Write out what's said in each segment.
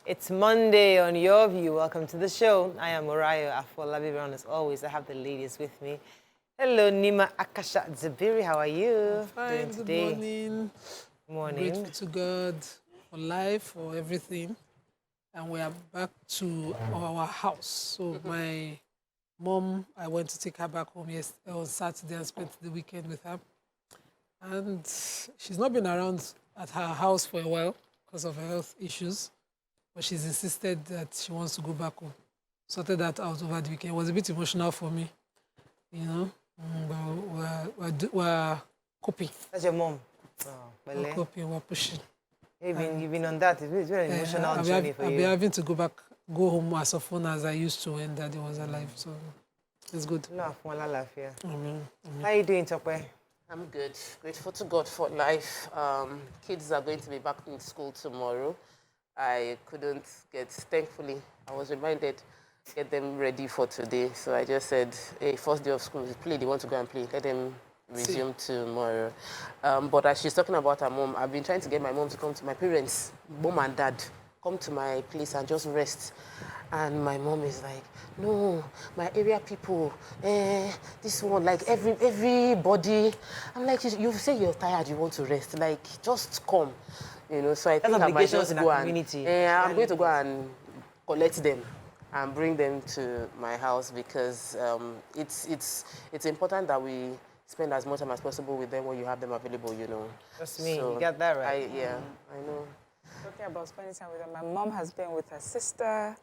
It's Monday on Your View. Welcome to the show. I am Morayo Afolabi. As always, I have the ladies with me. Hello, Nima Akasha Zabiri. How are you? I'm fine. Doing today? Good morning. Morning. I'm grateful to God for life, for everything. And we are back to our house. So my mom, I went to take her back home on Saturday and spent the weekend with her. And she's not been around at her house for a while because of her health issues. But she's insisted that she wants to go back home. Sorted that out over the weekend. It was a bit emotional for me, you know. But we're coping. That's your mom? Oh, we're coping, we're pushing. You've been on that. It's been an emotional journey for you. I've been having to go home as often as I used to when Daddy was alive. So it's good. No, yeah. Amen. How are you doing, Tokwe? I'm good. Grateful to God for life. Kids are going to be back in school tomorrow. I couldn't thankfully, I was reminded, get them ready for today. So I just said, hey, first day of school, they want to go and play. Let them resume tomorrow. But as she's talking about her mom, I've been trying to get my mom to come to my parents, mom and dad, come to my place and just rest. And my mom is like, no, my area people, this one, like everybody. I'm like, you say you're tired, you want to rest. Like, just come. You know, so I think I might just go and I'm going to go and collect them and bring them to my house because it's important that we spend as much time as possible with them when you have them available, you know. That's me. So you got that right. I know. Talking about spending time with them, my mom has been with her sister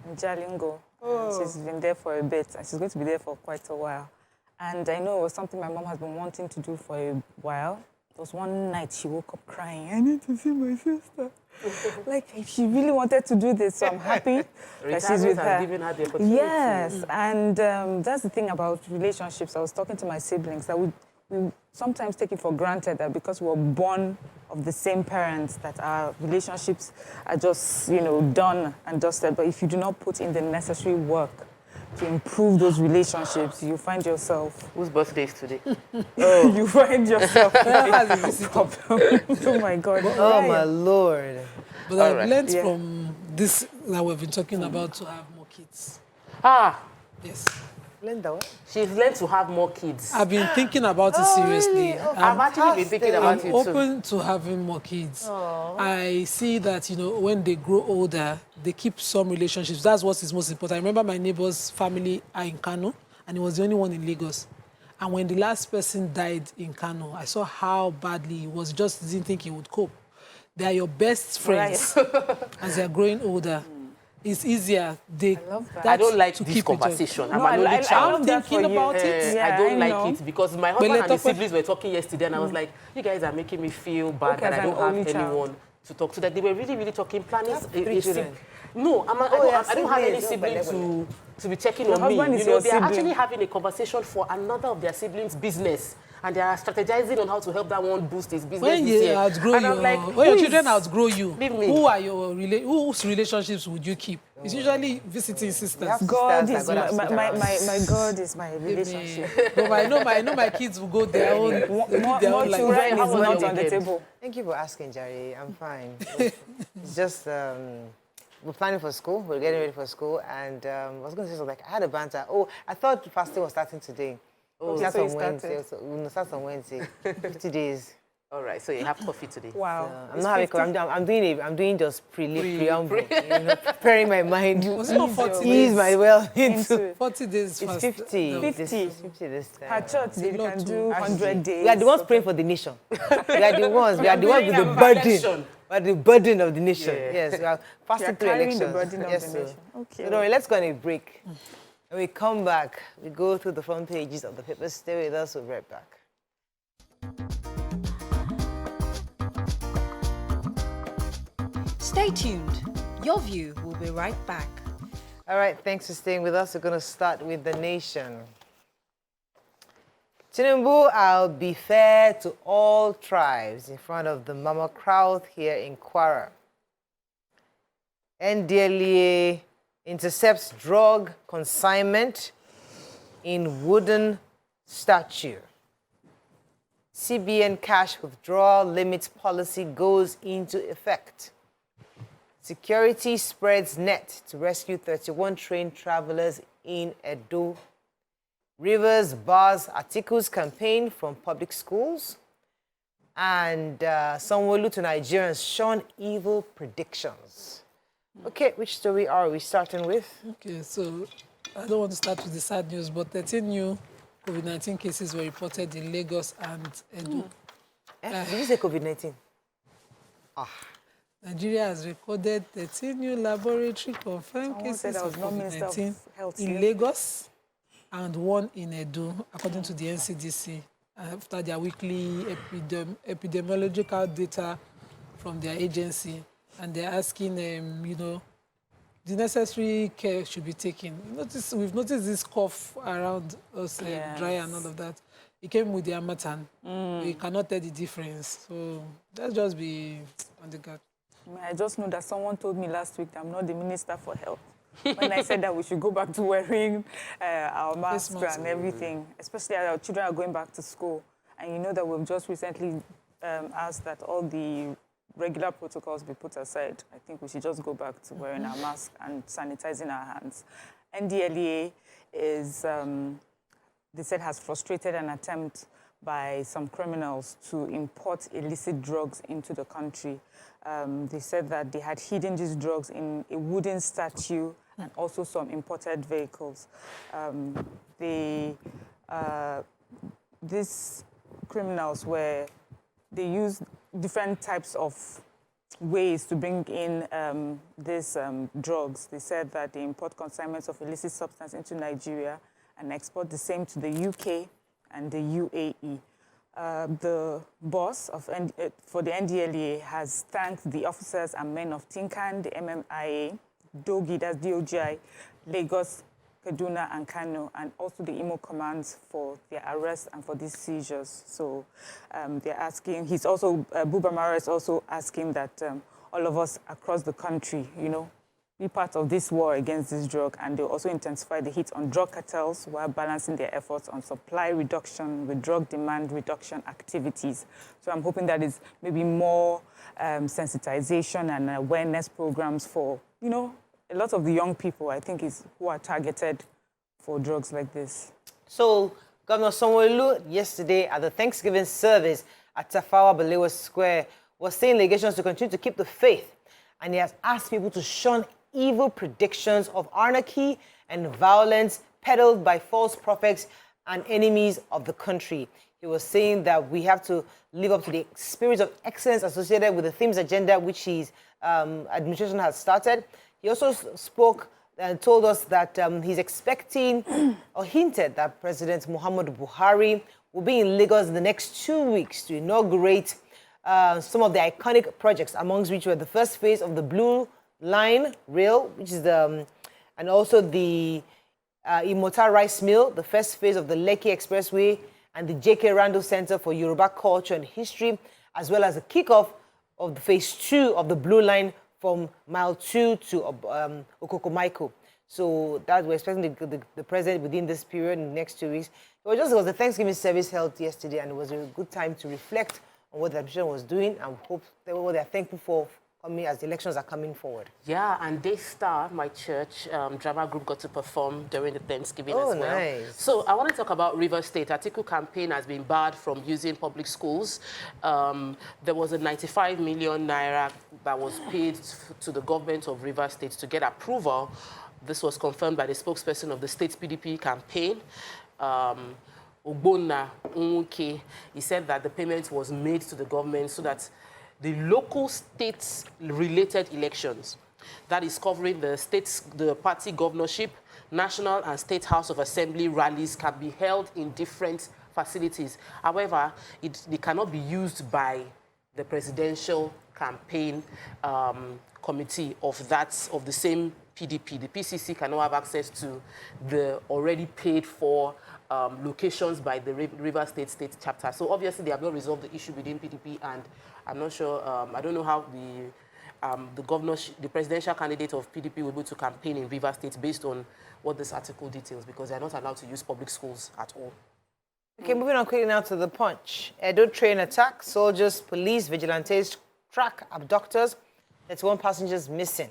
in Jalingo. Oh. She's been there for a bit and she's going to be there for quite a while. And I know it was something my mom has been wanting to do for a while. There was one night she woke up crying, I need to see my sister. Like, she really wanted to do this, so I'm happy that she's with her. Giving her the opportunity. Yes, and that's the thing about relationships. I was talking to my siblings that we sometimes take it for granted that because we're born of the same parents that our relationships are just, done and dusted. But if you do not put in the necessary work to improve those relationships, you find yourself... Whose birthday is today? You find yourself... Oh, my God. Oh, my Lord. But I've learned from this that we've been talking about to have more kids. Yes. Linda, what? She's learned to have more kids. I've been thinking about it seriously. I've actually been thinking about it too. I'm open to having more kids. Aww. I see that, when they grow older, they keep some relationships. That's what is most important. I remember my neighbor's family are in Kano, and he was the only one in Lagos. And when the last person died in Kano, I saw how badly he was. Just didn't think he would cope. They are your best friends as they're growing older. It's easier. I love that. I don't like this conversation. I'm thinking about it. I don't like it because my husband and his siblings were talking yesterday and I was like, you guys are making me feel bad that I don't have anyone to talk to. That they were really, really talking, planning. No, I don't have any siblings to be checking on me. They are actually having a conversation for another of their siblings' business. And they are strategizing on how to help that one boost his business when this year. When your children outgrow you, whose relationships would you keep? It's usually visiting sisters. God is my God is my relationship. But I know my kids will go their own. More children is not on the table. Thank you for asking, Jerry. I'm fine. It's just we're planning for school. We're getting ready for school, and I was going to say something. I had a banter. I thought fasting was starting today. Start on Wednesday. We'll start on Wednesday. 50 days. All right, so you have coffee today. Wow. I'm not having coffee. I'm doing just preamble. Preparing my mind. Was it not 40 ease my well into 40 days. It's 50. 50 this time. Her church, they can do 100 days. We are the ones praying for the nation. We are the ones with the burden. We are the burden of the nation. Yes, we are fasting through elections. The burden of the nation. Okay. So let's go on a break. When we come back, we go through the front pages of the papers. Stay with us. We'll be right back. Stay tuned. Your View will be right back. All right, thanks for staying with us. We're going to start with the nation. Tinubu, I'll be fair to all tribes in front of the Mama crowd here in Kwara. NDLEA intercepts drug consignment in wooden statue. CBN cash withdrawal limits policy goes into effect. Security spreads net to rescue 31 train travelers in Edo. Rivers bars Atiku's campaign from public schools. And Sanwo-Olu to Nigerians shun evil predictions. Okay, which story are we starting with? Okay, so I don't want to start with the sad news, but 13 new COVID-19 cases were reported in Lagos and Edo. Did you say COVID-19? Nigeria has recorded 13 new laboratory confirmed cases of COVID-19 in Lagos and 1 in Edo, according to the NCDC, after their weekly epidemiological data from their agency. And they're asking, you know, the necessary care should be taken. We've noticed this cough around us, dry and all of that. It came with the Harmattan. You cannot tell the difference. So let's just be on the guard. I just know that someone told me last week that I'm not the Minister for Health. When I said that we should go back to wearing our masks and everything, especially as our children are going back to school. And you know that we've just recently asked that all the regular protocols be put aside. I think we should just go back to wearing our mask and sanitizing our hands. NDLEA is, they said, has frustrated an attempt by some criminals to import illicit drugs into the country. They said that they had hidden these drugs in a wooden statue and also some imported vehicles. These criminals they used different types of ways to bring in these drugs. They said that they import consignments of illicit substance into Nigeria and export the same to the UK and the UAE. The boss for the NDLEA has thanked the officers and men of Tinkan, the MMIA, Dogi, that's DOGI, Lagos, Kaduna, and Kano, and also the Imo commands for their arrest and for these seizures. So they're asking, Buba Mara is also asking that all of us across the country, you know, be part of this war against this drug, and they'll also intensify the hit on drug cartels while balancing their efforts on supply reduction with drug demand reduction activities. So I'm hoping that is maybe more sensitization and awareness programs for, you know, a lot of the young people, I think, who are targeted for drugs like this. So Governor Sanwo-Olu yesterday at the Thanksgiving service at Tafawa Balewa Square was saying legations to continue to keep the faith, and he has asked people to shun evil predictions of anarchy and violence peddled by false prophets and enemies of the country. He was saying that we have to live up to the spirit of excellence associated with the themes agenda which his administration has started. He also spoke and told us that he's expecting or hinted that President Muhammadu Buhari will be in Lagos in the next 2 weeks to inaugurate some of the iconic projects, amongst which were the first phase of the Blue Line Rail, which is and also the Imota Rice Mill, the first phase of the Lekki Expressway, and the J.K. Randall Center for Yoruba Culture and History, as well as the kickoff of the phase 2 of the Blue Line from Mile 2 to Okokomaiko. So that we're expecting the president within this period in the next 2 weeks. It was the Thanksgiving service held yesterday, and it was a good time to reflect on what the administration was doing and hope that what they're thankful for coming as the elections are coming forward. Yeah, and Daystar, my church drama group, got to perform during the Thanksgiving as well. Nice. So I want to talk about Rivers State. Atiku campaign has been barred from using public schools. There was a 95 million naira that was paid to the government of Rivers State to get approval. This was confirmed by the spokesperson of the state's PDP campaign. Ogbonna Unwuke. He said that the payment was made to the government so that the local state-related elections, that is covering the party governorship, national and state House of Assembly rallies, can be held in different facilities. However, they cannot be used by the presidential campaign committee of the same PDP. The PCC cannot have access to the already paid for locations by the Rivers State chapter. So obviously they have not resolved the issue within PDP, and I'm not sure, I don't know how the presidential candidate of PDP will be able to campaign in Rivers State based on what this article details, because they're not allowed to use public schools at all. Okay, moving on quickly now to the Punch. Edo train attack, soldiers, police, vigilantes track abductors. 31 passengers missing.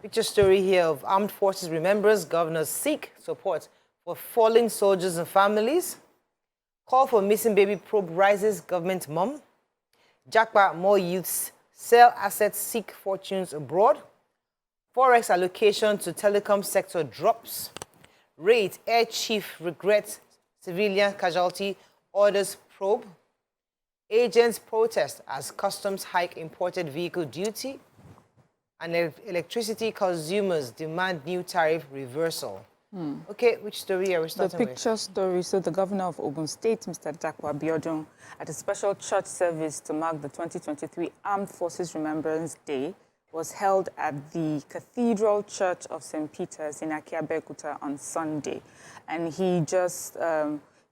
Picture story here of Armed Forces Remembrance Governors seek support for fallen soldiers and families. Call for missing baby probe rises government mum. Jackpot, more youths sell assets, seek fortunes abroad. Forex allocation to telecom sector drops. Raid, air chief regrets civilian casualty, orders probe. Agents protest as customs hike imported vehicle duty. And electricity consumers demand new tariff reversal. Okay, which story are we starting with? The picture story. So the governor of Ogun State, Mr. Dapo Abiodun, at a special church service to mark the 2023 Armed Forces Remembrance Day, was held at the Cathedral Church of St. Peter's in Akiabekuta on Sunday. And he just,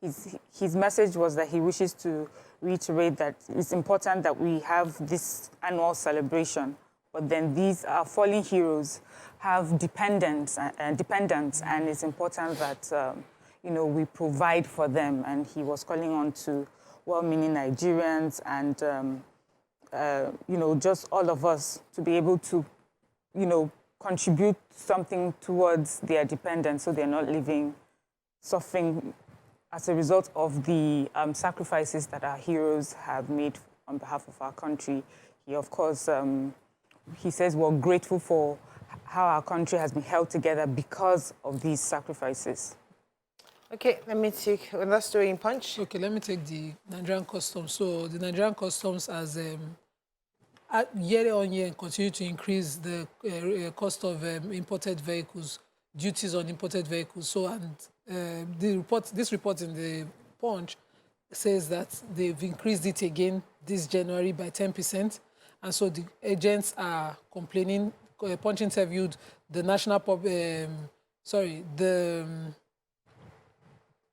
his message was that he wishes to reiterate that it's important that we have this annual celebration, but then these fallen heroes have dependents, and it's important that, we provide for them. And he was calling on to well-meaning Nigerians and, just all of us to be able to, contribute something towards their dependents so they're not suffering as a result of the sacrifices that our heroes have made on behalf of our country. He, of course, he says we're grateful for how our country has been held together because of these sacrifices. Okay, let me take another story in Punch. Okay, let me take the Nigerian Customs. So the Nigerian Customs has year on year continue to increase the cost of imported vehicles, duties on imported vehicles. So, and this report in the Punch says that they've increased it again this January by 10%. And so the agents are complaining. Punch interviewed the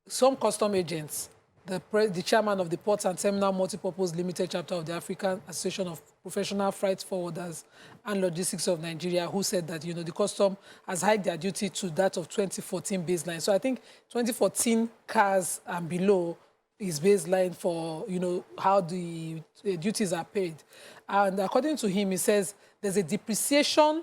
some custom agents, the chairman of the Ports and Terminal Multipurpose Limited chapter of the African Association of Professional Freight Forwarders and Logistics of Nigeria, who said that, the custom has hiked their duty to that of 2014 baseline. So I think 2014 cars and below is baseline for, how the duties are paid. And according to him, he says there's a depreciation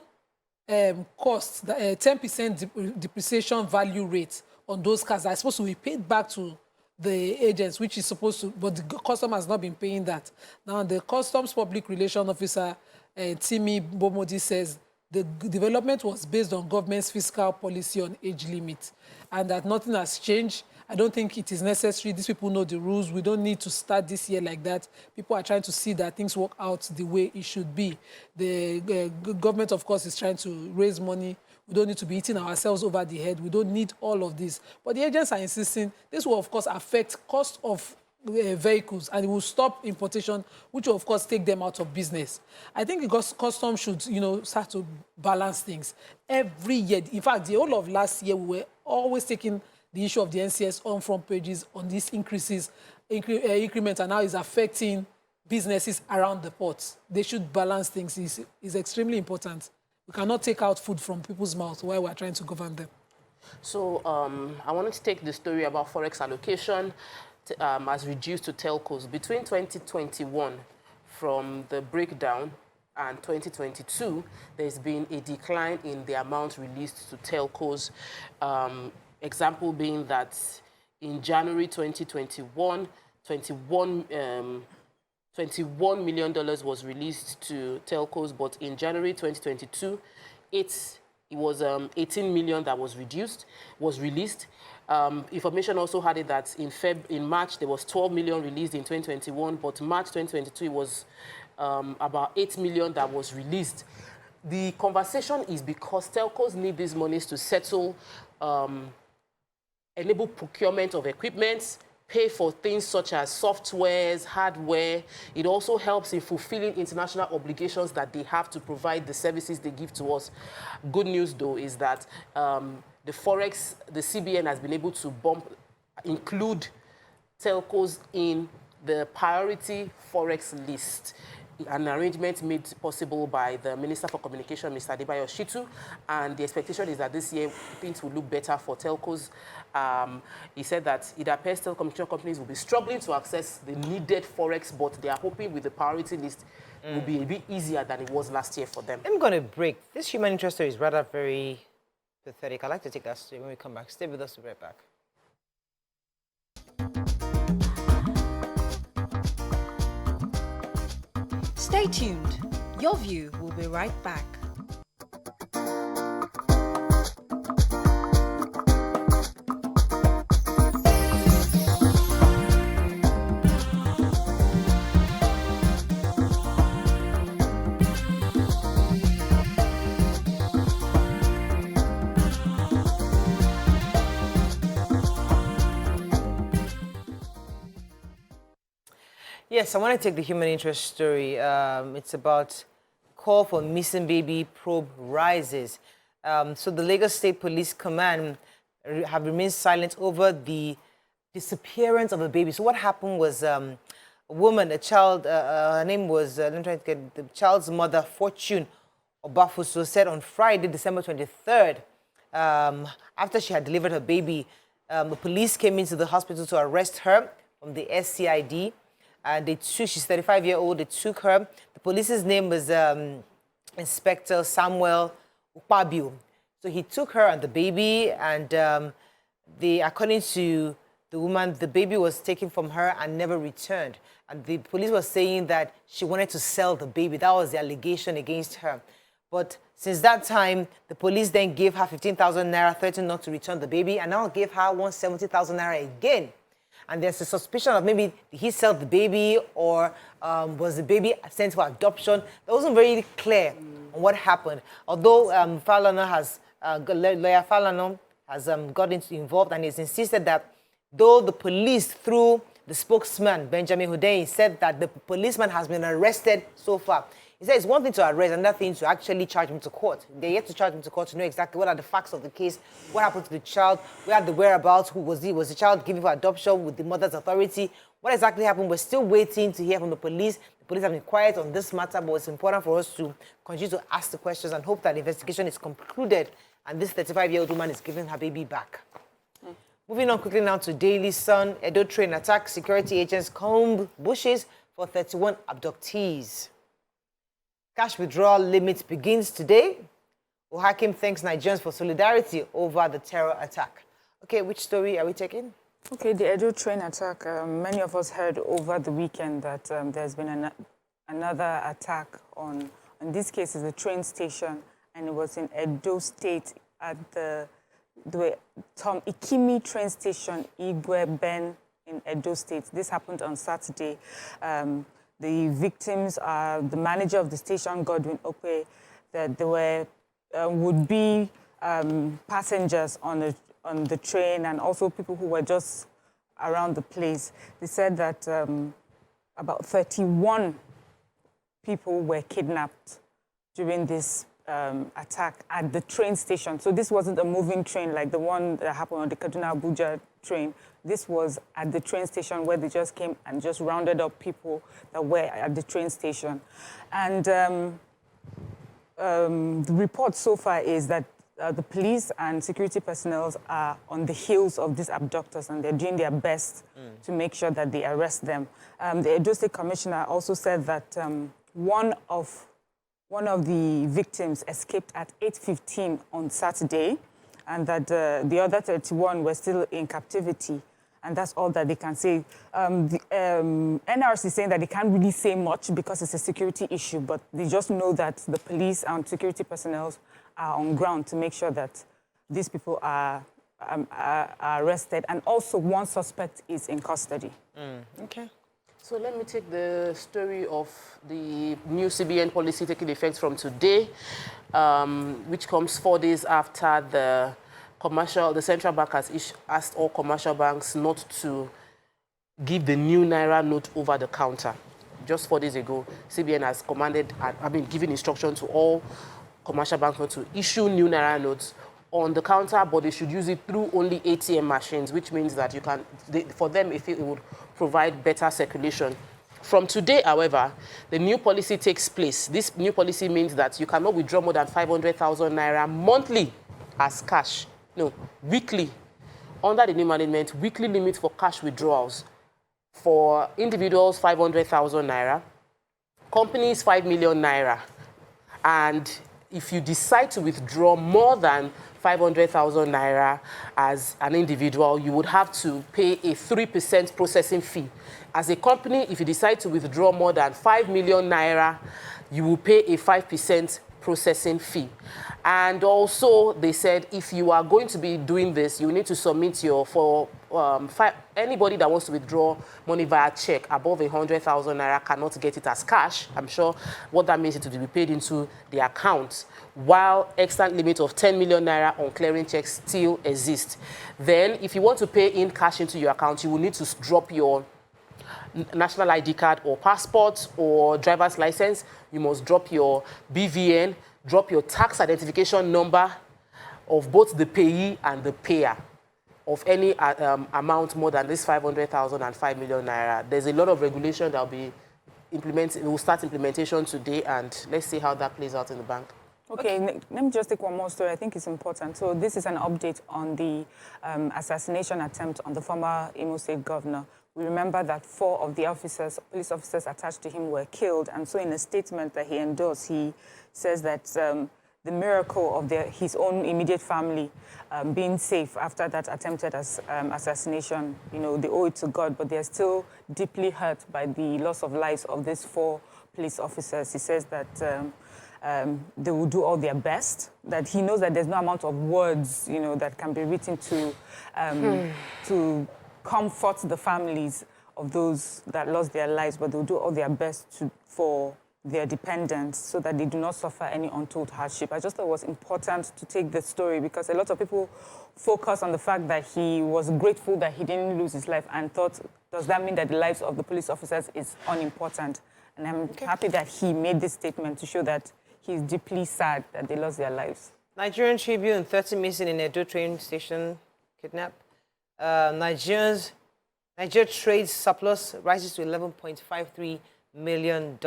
cost, 10% depreciation value rate on those cars that are supposed to be paid back to the agents, which is supposed to, but the custom has not been paying that. Now, the Customs Public Relations Officer, Timi Bomodi, says the development was based on government's fiscal policy on age limit and that nothing has changed. I don't think it is necessary. These people know the rules. We don't need to start this year like that. People are trying to see that things work out the way it should be. The government, of course, is trying to raise money. We don't need to be eating ourselves over the head. We don't need all of this. But the agents are insisting this will, of course, affect cost of vehicles and it will stop importation, which will, of course, take them out of business. I think because customs should, start to balance things. Every year, in fact, the whole of last year, we were always taking the issue of the NCS on front pages on these increases, increments, and now is affecting businesses around the ports. They should balance things. It's extremely important. We cannot take out food from people's mouths while we're trying to govern them. So I wanted to take the story about forex allocation as reduced to telcos. Between 2021, from the breakdown, and 2022, there's been a decline in the amount released to telcos. Example being that in January 2021, $21 million was released to telcos, but in January 2022, it was 18 million that was released. Information also had it that in March there was 12 million released in 2021, but March 2022 it was about 8 million that was released. The conversation is because telcos need these monies to settle, enable procurement of equipment, pay for things such as softwares, hardware. It also helps in fulfilling international obligations that they have to provide the services they give to us. Good news, though, is that the Forex, the CBN has been able to include telcos in the priority Forex list. an arrangement made possible by the Minister for Communication, Mr. Adebayo Shitu, and the expectation is that this year things will look better for telcos. He said that it appears telecommunication companies will be struggling to access the needed forex, but they are hoping with the priority list it will be a bit easier than it was last year for them. I'm going to break. This human interest story is rather very pathetic. I'd like to take that story when we come back. Stay with us, we'll be right back. Stay tuned. Your View will be right back. Yes, I want to take the human interest story. It's about call for missing baby probe rises. So the Lagos State Police Command have remained silent over the disappearance of a baby. So what happened was a woman, a child, her name was, I'm trying to get the child's mother, Fortune Obafuso, said on Friday, December 23rd, after she had delivered her baby, the police came into the hospital to arrest her from the SCID. And she's 35-year-old, they took her. The police's name was Inspector Samuel Ukpabio. So he took her and the baby, and according to the woman, the baby was taken from her and never returned. And the police was saying that she wanted to sell the baby. That was the allegation against her. But since that time, the police then gave her 15,000 naira, threatening not to return the baby, and now gave her 170,000 naira again. And there's a suspicion of maybe did he sell the baby, or was the baby sent for adoption? That wasn't very clear on what happened. Although lawyer Falana has got involved and has insisted that though the police, through the spokesman, Benjamin Hundeyin, said that the policeman has been arrested so far. He said it's one thing to arrest, another thing to actually charge him to court. They're yet to charge him to court to know exactly what are the facts of the case, what happened to the child, where are the whereabouts, who was he, was the child given for adoption with the mother's authority, what exactly happened. We're still waiting to hear from the police. The police have been quiet on this matter, but it's important for us to continue to ask the questions and hope that the investigation is concluded and this 35-year-old woman is giving her baby back. Moving on quickly now to Daily Sun. Edo train attack, security agents comb bushes for 31 abductees. Cash withdrawal limit begins today. Ohakim thanks Nigerians for solidarity over the terror attack. Okay, which story are we taking? Okay, the Edo train attack. Many of us heard over the weekend that there's been another attack in this case, is a train station, and it was in Edo State at the Tom Ikimi train station, Igwe Ben in Edo State. This happened on Saturday. The victims are the manager of the station, Godwin Okwe, that there were would-be passengers on the train, and also people who were just around the place. They said that about 31 people were kidnapped during this attack at the train station. So this wasn't a moving train like the one that happened on the Kaduna-Abuja train. This was at the train station where they just came and just rounded up people that were at the train station. And the report so far is that the police and security personnel are on the heels of these abductors, and they're doing their best to make sure that they arrest them. The Edo State Commissioner also said that one of the victims escaped at 8:15 on Saturday, and that the other 31 were still in captivity. And that's all that they can say. The NRC is saying that they can't really say much because it's a security issue, but they just know that the police and security personnel are on ground to make sure that these people are arrested. And also one suspect is in custody. Okay. So let me take the story of the new CBN policy taking effect from today, which comes 4 days after the central bank has asked all commercial banks not to give the new Naira note over the counter. Just 4 days ago, CBN has given instruction to all commercial banks not to issue new Naira notes on the counter, but they should use it through only ATM machines, which means that for them, if it would provide better circulation. From today, however, the new policy takes place. This new policy means that you cannot withdraw more than 500,000 naira monthly as cash. No, weekly. Under the new management, weekly limit for cash withdrawals. For individuals, 500,000 naira. Companies, 5 million naira. And if you decide to withdraw more than 500,000 naira as an individual, you would have to pay a 3% processing fee. As a company, if you decide to withdraw more than 5 million naira, you will pay a 5% processing fee. And also, they said if you are going to be doing this, you need to submit your, anybody that wants to withdraw money via check above 100,000 naira cannot get it as cash. I'm sure what that means is it will be paid into the account, while extant limit of 10 million naira on clearing checks still exists. Then, if you want to pay in cash into your account, you will need to drop your national ID card or passport or driver's license. You must drop your BVN, drop your tax identification number of both the payee and the payer of any amount more than this 500,000 and 5 million naira. There's a lot of regulation that will be implemented. We'll start implementation today, and let's see how that plays out in the bank. Okay, let me just take one more story. I think it's important. So this is an update on the assassination attempt on the former Imo State governor. We remember that 4 of the police officers attached to him were killed. And so in a statement that he endorsed, he says that the miracle of his own immediate family being safe after that attempted assassination, you know, they owe it to God, but they're still deeply hurt by the loss of lives of these 4 police officers. He says that they will do all their best, that he knows that there's no amount of words, you know, that can be written to comfort the families of those that lost their lives, but they'll do all their best for their dependents so that they do not suffer any untold hardship. I just thought it was important to take this story because a lot of people focus on the fact that he was grateful that he didn't lose his life and thought, does that mean that the lives of the police officers is unimportant? And I'm happy that he made this statement to show that he's deeply sad that they lost their lives. Nigerian Tribune, 30 missing in Edo train station kidnap. Nigeria trade surplus rises to $11.53 billion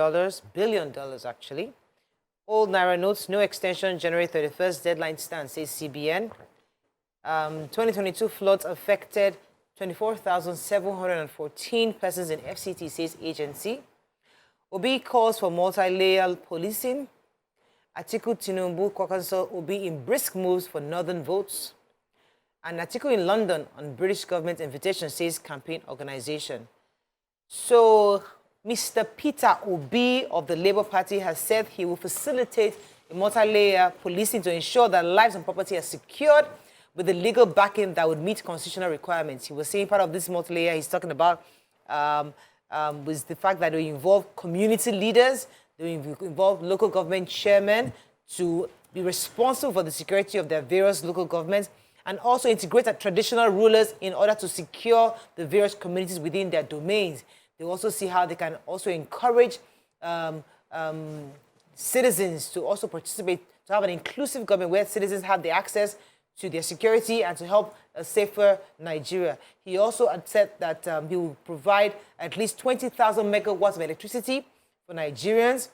actually. Old Naira notes, no extension, January 31st, deadline stands, says CBN. 2022 floods affected 24,714 persons in FCT, says agency. Obi calls for multi-layer policing. Atiku Tinubu, Kwakanso Obi in brisk moves for northern votes. An article in London on British government invitation, says campaign organization. So, Mr. Peter Obi of the Labour Party has said he will facilitate a multi-layer policing to ensure that lives and property are secured with the legal backing that would meet constitutional requirements. He was saying part of this multi-layer he's talking about was the fact that they involve community leaders, they involve local government chairmen to be responsible for the security of their various local governments, and also integrate traditional rulers in order to secure the various communities within their domains. They also see how they can also encourage citizens to also participate, to have an inclusive government where citizens have the access to their security and to help a safer Nigeria. He also had said that he will provide at least 20,000 megawatts of electricity for Nigerians.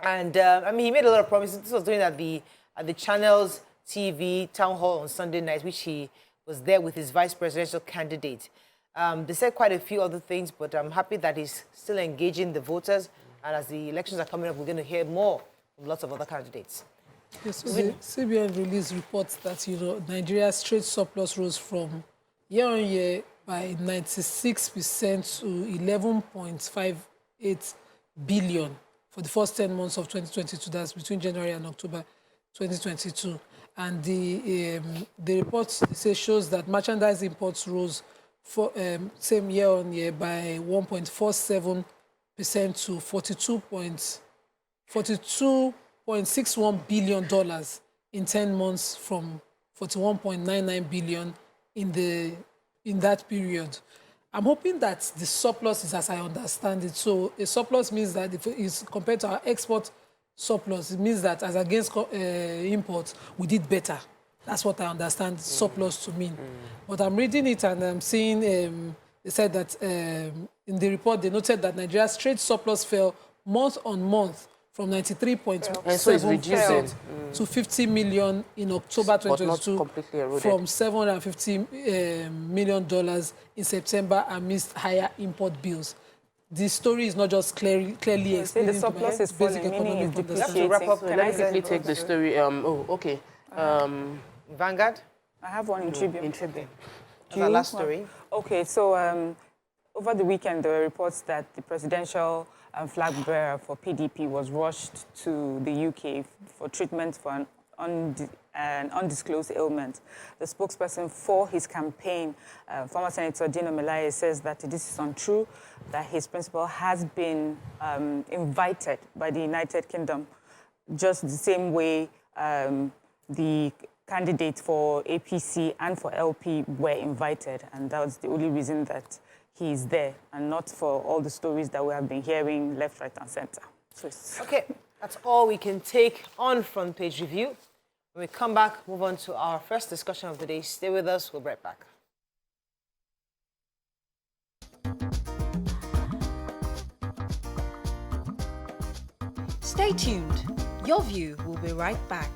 And I mean, he made a lot of promises. This was doing at the Channels TV town hall on Sunday night, which he was there with his vice presidential candidate. They said quite a few other things, but I'm happy that he's still engaging the voters. And as the elections are coming up, we're going to hear more from lots of other candidates. Yes, so the CBN released reports that, you know, Nigeria's trade surplus rose from year-on-year by 96% to 11.58 billion for the first 10 months of 2022. That's between January and October 2022. And the report shows that merchandise imports rose for same year-on-year by 1.47% to $42.61 billion in 10 months from $41.99 billion in that period. I'm hoping that the surplus is as I understand it. So a surplus means that if it's compared to our export surplus, it means that as against imports, we did better. That's what I understand surplus to mean. But I'm reading it and I'm seeing they said that in the report, they noted that Nigeria's trade surplus fell month on month from 93.7% to 50 million in October 2022 from $750 million in September amidst higher import bills. The story is not just clearly explained. The surplus is basic falling, meaning economic it's understanding. Wrap up. Let me quickly take the story. Vanguard? I have one in Tribune. In Tribune. That's our last story. Okay, so over the weekend, there were reports that the presidential flag bearer for PDP was rushed to the UK for treatment for an undisclosed ailment. The spokesperson for his campaign, former Senator Dino Melaye, says that this is untrue, that his principal has been invited by the United Kingdom, just the same way the candidates for APC and for LP were invited, and that was the only reason that he is there, and not for all the stories that we have been hearing left, right, and center. So okay, that's all we can take on Front Page Review. When we come back, move on to our first discussion of the day. Stay with us. We'll be right back. Stay tuned. Your View will be right back.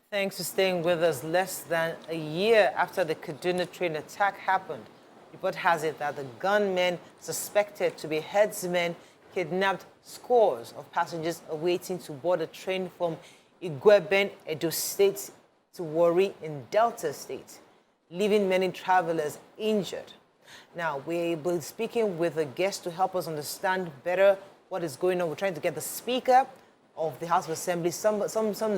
Thanks for staying with us. Less than a year after the Kaduna train attack happened, report has it that the gunmen suspected to be headsmen kidnapped scores of passengers awaiting to board a train from Igweben, Edo State to Warri in Delta State, leaving many travelers injured. Now, we'll be speaking with a guest to help us understand better what is going on. We're trying to get the Speaker of the House of Assembly, some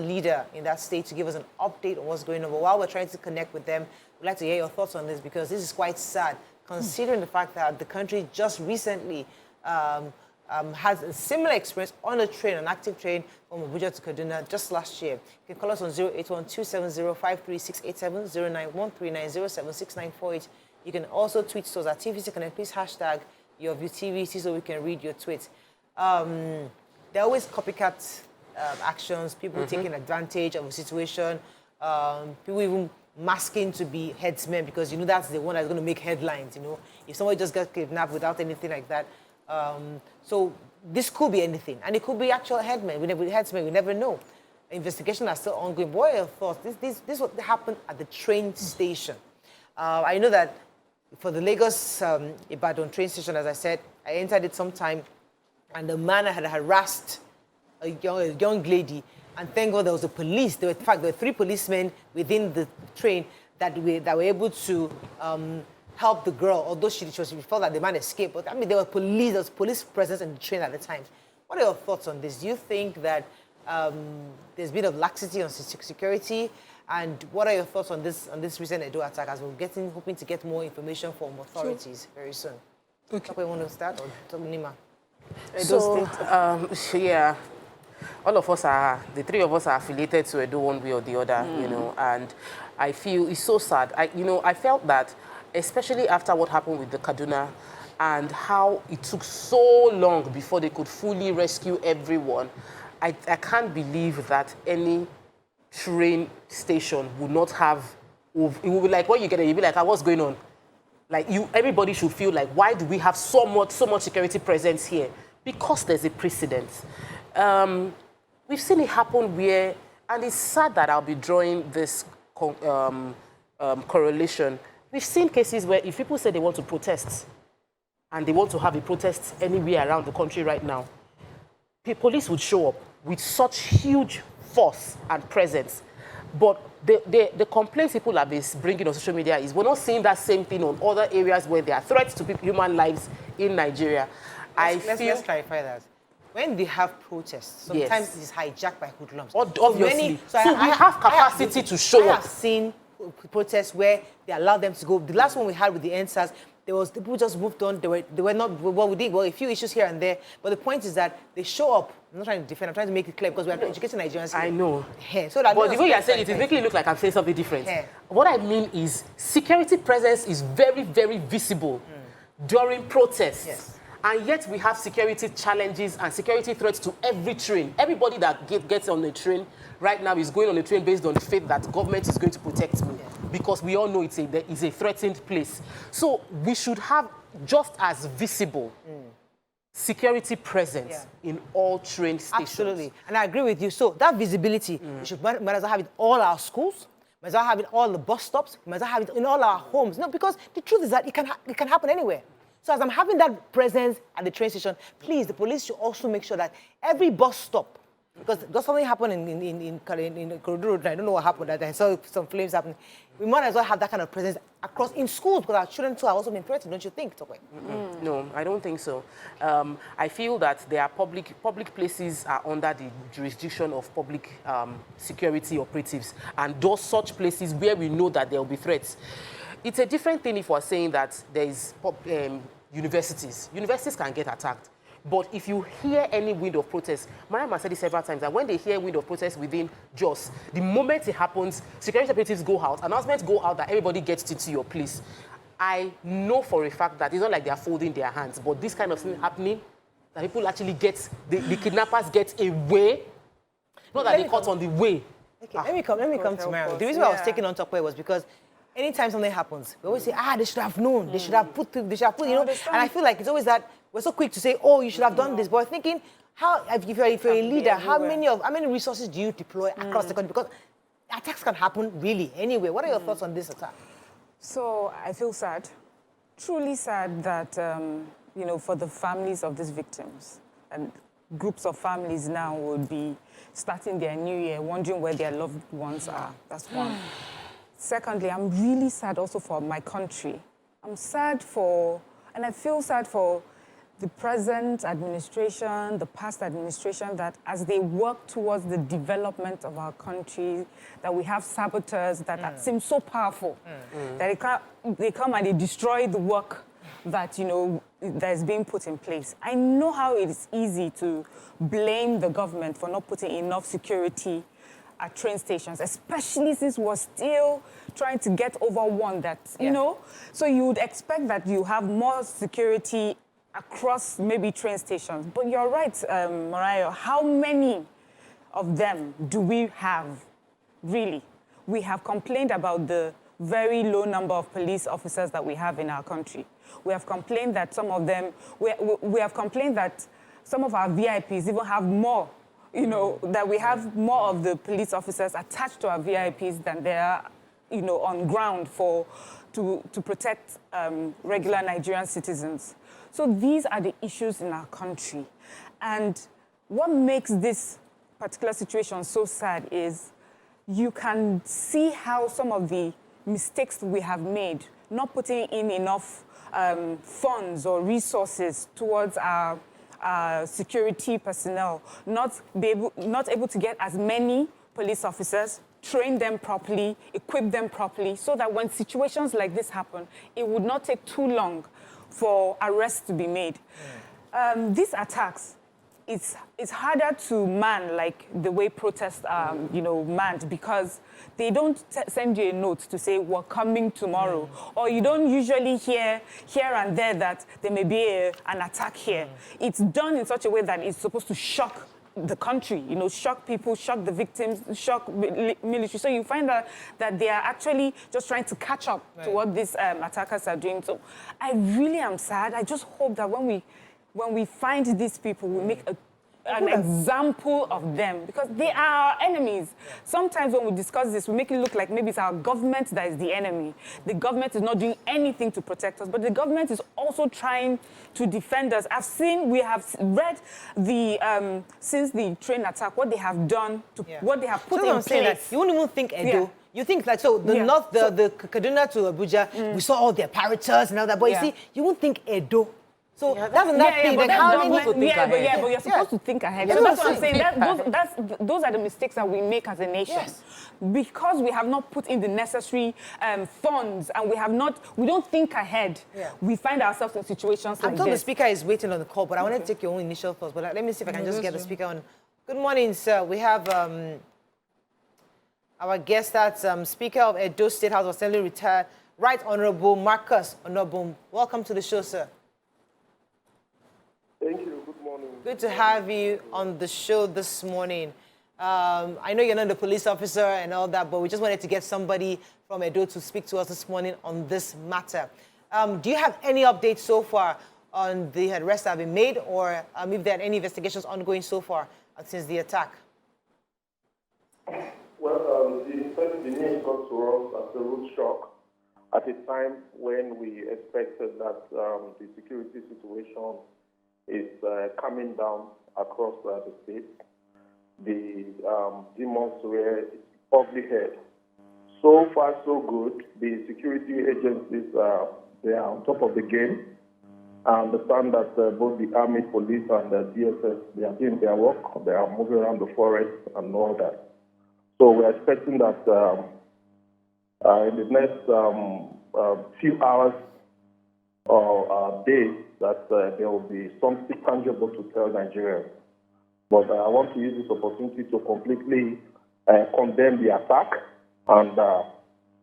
leader in that state, to give us an update on what's going on. But while we're trying to connect with them, we'd like to hear your thoughts on this, because this is quite sad, considering the fact that the country just recently has a similar experience on a train, an active train from Abuja to Kaduna just last year. You can call us on 081-270-53687, 091-390-76948. You can also tweet us at TVC Connect. Please hashtag your view TVC so we can read your tweets. There are always copycat actions, people taking advantage of a situation, people even masking to be headsmen, because you know that's the one that's going to make headlines, you know, if somebody just gets kidnapped without anything like that. So this could be anything, and it could be actual headsmen. We never know. Investigations are still ongoing. What are your thoughts? This is what happened at the train station. I know that for the Lagos Ibadan train station, as I said, I entered it sometime, and the man had harassed a young lady, and thank God there was a police. In fact, there were 3 policemen within the train that were able to help the girl, although she felt that the man escaped. But I mean, there was police presence in the train at the time. What are your thoughts on this? Do you think that there's been a laxity on security? And what are your thoughts on this recent Edo attack, as we're hoping to get more information from authorities very soon? Okay. You want to start, or Nima? So, yeah, all of us the 3 of us are affiliated to Edo one way or the other, you know, and I feel it's so sad. I felt that, especially after what happened with the Kaduna and how it took so long before they could fully rescue everyone, I can't believe that any train station would not have, it would be like, when you get there, you'll be like, what's going on? Like, everybody should feel like, why do we have so much security presence here? Because there's a precedent. We've seen it happen where, and it's sad that I'll be drawing this correlation. We've seen cases where if people say they want to protest, and they want to have a protest anywhere around the country right now, the police would show up with such huge force and presence. But the complaints people have been bringing on social media is we're not seeing that same thing on other areas where there are threats to human lives in Nigeria. Let's clarify that. When they have protests, sometimes it is hijacked by hoodlums. Obviously. So we have capacity to show up. I have seen protests where they allow them to go. The last one we had with the NSAS, people just moved on. They were not, well, we did, well, a few issues here and there. But the point is that they show up. I'm not trying to defend, I'm trying to make it clear because we are educating Nigerians. I know. So that but the way you're saying it is making it look like I'm saying something different. What I mean is security presence is very, very visible during protests. Yes. And yet we have security challenges and security threats to every train. Everybody that gets on the train right now is going on the train based on the faith that government is going to protect me. Because we all know it's a threatened place. So we should have just as visible security presence in all train stations. Absolutely. And I agree with you. So that visibility, we should might as well have it in all our schools, might as well have it in all the bus stops, might as well have it in all our homes. No, because the truth is that it can happen anywhere. So as I'm having that presence at the train station, please, the police should also make sure that every bus stop, because there's something happened in Ikorodu Road, I don't know what happened, I saw some flames happening. We might as well have that kind of presence across in schools, because our children too are also being threatened, don't you think, Tokwe? No, I don't think so. I feel that there are public places are under the jurisdiction of public security operatives, and those such places where we know that there will be threats. It's a different thing if we're saying that there is universities. Universities can get attacked. But if you hear any wind of protest, Mariam has said it several times, that when they hear wind of protest within JOS, the moment it happens, security operatives go out, announcements go out that everybody gets into your place. I know for a fact that it's not like they are folding their hands, but this kind of thing happening, that people actually get, the kidnappers get away, not that they caught on the way. Okay, let me come to Mariam. The reason why I was taking on Tokwe was because anytime something happens, we always say, they should have known, they should have put, you know, and I feel like it's always that we're so quick to say, oh, you should have done this, but thinking, if you're a leader, how many resources do you deploy across the country? Because attacks can happen really anywhere. What are your thoughts on this attack? So I feel sad, truly sad that, you know, for the families of these victims, and groups of families now would be starting their new year, wondering where their loved ones are. That's one. Secondly, I'm really sad also for my country. I'm sad for, and I feel sad for the present administration, the past administration, that as they work towards the development of our country, that we have saboteurs that seem so powerful, that they come and they destroy the work that, you know, that is being put in place. I know how it is easy to blame the government for not putting enough security at train stations, especially since we're still trying to get over one that, you know, so you would expect that you have more security across maybe train stations. But you're right, Mariah, how many of them do we have, really? We have complained about the very low number of police officers that we have in our country. We have complained that some of them, we have complained that some of our VIPs even have more, you know, that we have more of the police officers attached to our VIPs than they are, you know, on ground to protect regular Nigerian citizens. So these are the issues in our country. And what makes this particular situation so sad is you can see how some of the mistakes we have made, not putting in enough funds or resources towards our security personnel, not able to get as many police officers, train them properly, equip them properly, so that when situations like this happen, it would not take too long for arrests to be made. These attacks, it's harder to man like the way protests are, you know, manned, because they don't send you a note to say we're coming tomorrow, or you don't usually hear here and there that there may be an attack here. It's done in such a way that it's supposed to shock the country, you know, shock people, shock the victims, shock military. So you find that they are actually just trying to catch up to what these attackers are doing. So I really am sad. I just hope that when we find these people, we make an example of them, because they are our enemies. Sometimes when we discuss this, we make it look like maybe it's our government that is the enemy. The government is not doing anything to protect us, but the government is also trying to defend us. We have read the, since the train attack, what they have done, what they have put in place. You wouldn't even think Edo. You think like, so the north, the Kaduna to Abuja, we saw all the apparatus and all that, but you see, you won't think Edo. So that's another thing. but Like, how that's many? but you're supposed to think ahead. Yeah, So that's that's what I'm what I'm saying. Those are the mistakes that we make as a nation. Yes. Because we have not put in the necessary funds and we don't think ahead. Yeah. We find ourselves in situations I'm like told the this. speaker is waiting on the call, but I want to take your own initial thoughts. But let me see if I can just get the speaker on. Good morning, sir. We have our guest, that's Speaker of Edo State House of Assembly, retired Right Honorable Marcus Onobum. Welcome to the show, sir. Thank you. Good morning. Good to have you on the show this morning. I know you're not a police officer and all that, but we just wanted to get somebody from Edo to speak to us this morning on this matter. Do you have any updates so far on the arrests that have been made, or if there are any investigations ongoing so far since the attack? Well, the news got to us as a rude shock at a time when we expected that the security situation is coming down across the state. The demons were ugly head. So far, so good. The security agencies, they are on top of the game. I understand that both the Army, Police, and the DSS, they are doing their work. They are moving around the forest and all that. So we're expecting that in the next few hours or days that there will be something tangible to tell Nigerians. But I want to use this opportunity to completely condemn the attack, and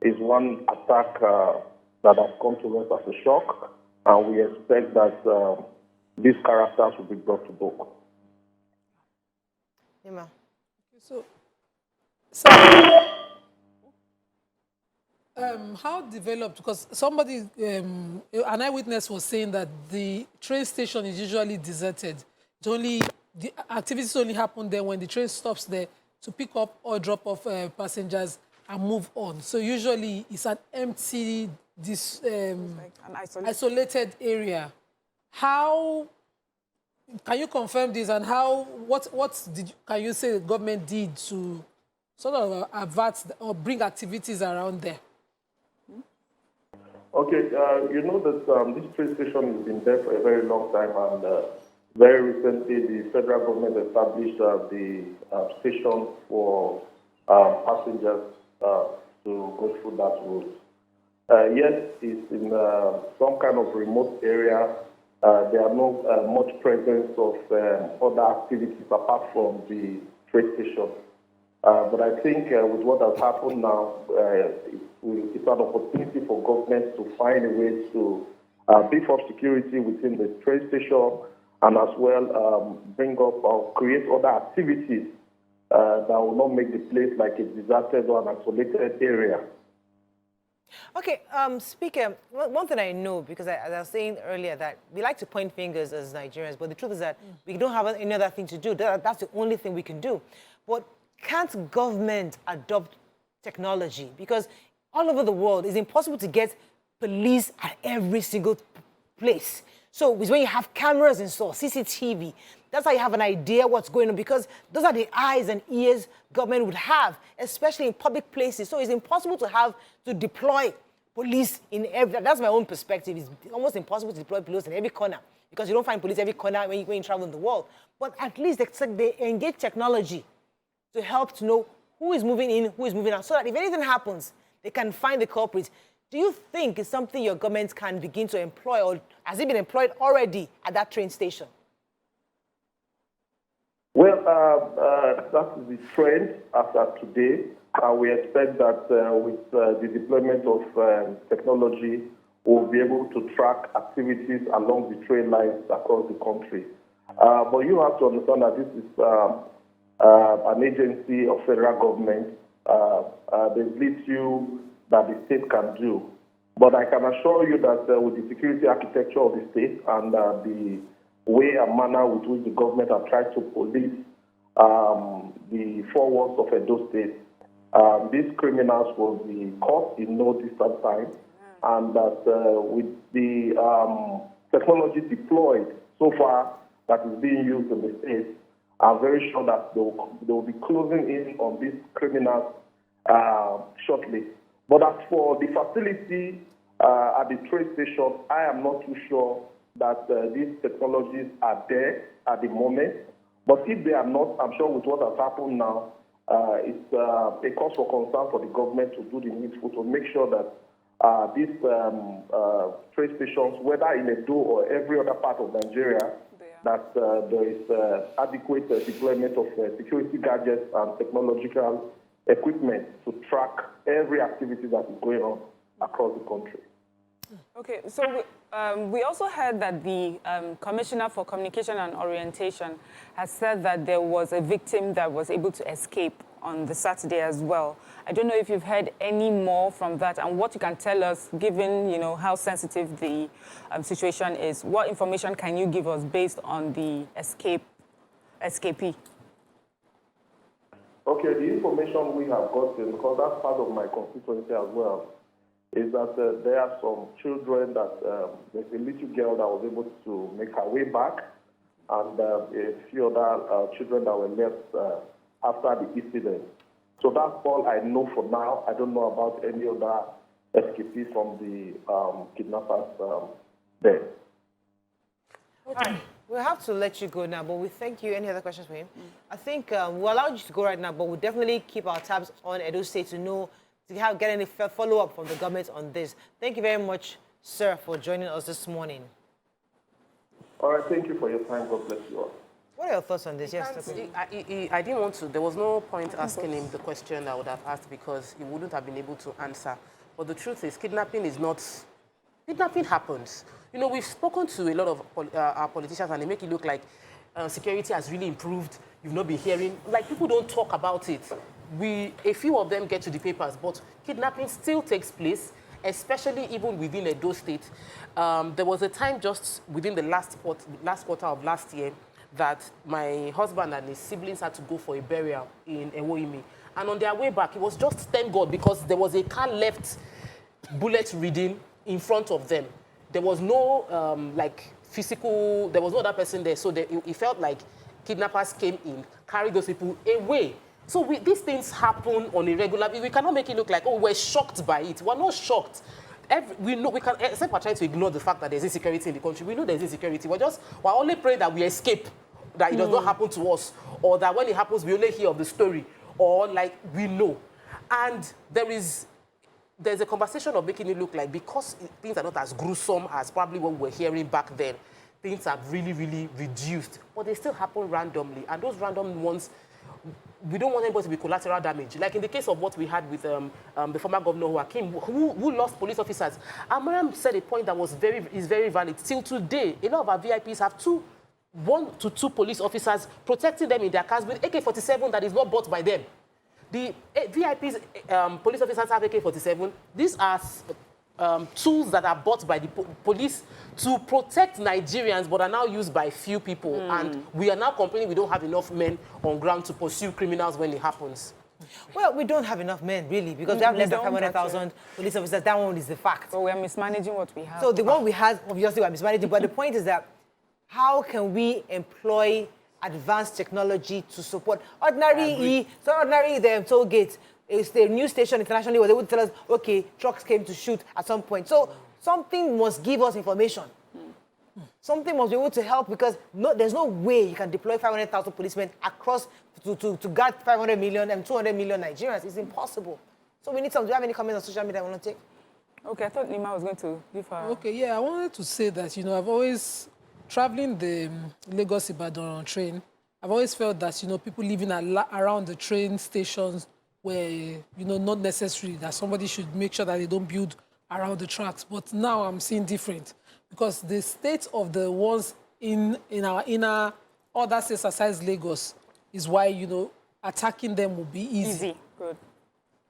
it's one attack that has come to us as a shock, and we expect that these characters will be brought to book. Ima. So how developed? Because somebody, an eyewitness was saying that the train station is usually deserted. It's only the activities only happen there when the train stops there to pick up or drop off passengers and move on. So usually it's an empty, like an isolated area. How can you confirm this, and can you say the government did to sort of avert or bring activities around there? Okay, you know that this train station has been there for a very long time, and very recently the federal government established the station for passengers to go through that route. Yes, it's in some kind of remote area. There are no much presence of other activities apart from the train station. But I think with what has happened now, it's an opportunity for government to find a way to beef up security within the train station, and as well bring up or create other activities that will not make the place like a deserted or an isolated area. Okay, Speaker, one thing I know, because as I was saying earlier, that we like to point fingers as Nigerians, but the truth is that we don't have any other thing to do. That's the only thing we can do. But can't government adopt technology? Because all over the world, it's impossible to get police at every single place. So it's when you have cameras installed, CCTV, that's how you have an idea what's going on, because those are the eyes and ears government would have, especially in public places. So it's impossible to deploy police in every, that's my own perspective. It's almost impossible to deploy police in every corner, because you don't find police every corner when you travel in the world. But at least they engage technology to help to know who is moving in, who is moving out, so that if anything happens, they can find the culprits. Do you think it's something your government can begin to employ, or has it been employed already at that train station? Well, that is the trend as of today. We expect that with the deployment of technology, we'll be able to track activities along the train lines across the country. But you have to understand that this is an agency of federal government. There's little that the state can do. But I can assure you that with the security architecture of the state and the way and manner with which the government have tried to police the four walls of Edo State, these criminals will be caught in no distant time, and that with the technology deployed so far that is being used in the state, I'm very sure that they will be closing in on these criminals shortly. But as for the facility at the train station, I am not too sure that these technologies are there at the moment. But if they are not, I'm sure with what has happened now, it's a cause for concern for the government to do the needful to make sure that these train stations, whether in Edo or every other part of Nigeria, that there is adequate deployment of security gadgets and technological equipment to track every activity that is going on across the country. Okay, so we also heard that the Commissioner for Communication and Orientation has said that there was a victim that was able to escape on the Saturday as well. I don't know if you've heard any more from that and what you can tell us, given how sensitive the situation is. What information can you give us based on the escapee? Okay, the information we have gotten, because that's part of my constituency as well, is that there are some children that there's a little girl that was able to make her way back, and a few other children that were left after the incident. So that's all I know for now. I don't know about any other escapees from the kidnappers there. Okay. We'll have to let you go now, but we thank you. Any other questions for him? I think we'll allow you to go right now, but we'll definitely keep our tabs on Edo State to know, to get any follow-up from the government on this. Thank you very much, sir, for joining us this morning. All right, thank you for your time. God bless you all. What are your thoughts on this? Yes, I didn't want to. There was no point asking him the question I would have asked because he wouldn't have been able to answer. But the truth is, kidnapping happens. We've spoken to a lot of our politicians and they make it look like security has really improved. You've not been hearing, like people don't talk about it. A few of them get to the papers, but kidnapping still takes place, especially even within Edo State. There was a time just within the last quarter of last year that my husband and his siblings had to go for a burial in Ewoimi. And on their way back, it was just thank God because there was a car left bullet reading in front of them. There was no physical, there was no other person there. So it felt like kidnappers came in, carried those people away. So these things happen on a regular basis. We cannot make it look like, oh, we're shocked by it. We're not shocked. We know we can, except we're trying to ignore the fact that there's insecurity in the country. We know there's insecurity. We're only praying that we escape, that it does not happen to us, or that when it happens, we only hear of the story, or we know. And there's a conversation of making it look like because things are not as gruesome as probably what we were hearing back then, things have really, really reduced. But they still happen randomly. And those random ones, we don't want anybody to be collateral damage. Like in the case of what we had with the former governor, Joaquin, who lost police officers. Amaram said a point that is very valid. Till today, a lot of our VIPs have 1 to 2 police officers protecting them in their cars with AK-47 that is not bought by them. The VIPs, police officers have AK-47. These are tools that are bought by the police to protect Nigerians, but are now used by few people. And we are now complaining we don't have enough men on ground to pursue criminals when it happens. Well, we don't have enough men, really, because we have less than 500,000 police officers. That one is the fact. But we're mismanaging what we have. So the one we have, obviously, we're mismanaging. But the point is that how can we employ advanced technology to support ordinary the toll gate? It's the news station internationally where they would tell us, okay, trucks came to shoot at some point. So something must give us information. Something must be able to help because there's no way you can deploy 500,000 policemen across to guard 500 million and 200 million Nigerians. It's impossible. So we need some. Do you have any comments on social media I want to take? Okay, I thought Nima was going to give her... Okay, yeah, I wanted to say that, I've always, traveling the Lagos-Ibadan train, I've always felt that, people living around the train stations were, not necessary, that somebody should make sure that they don't build around the tracks. But now I'm seeing different because the state of the ones in our inner other states besides Lagos is why, attacking them will be easy. Good.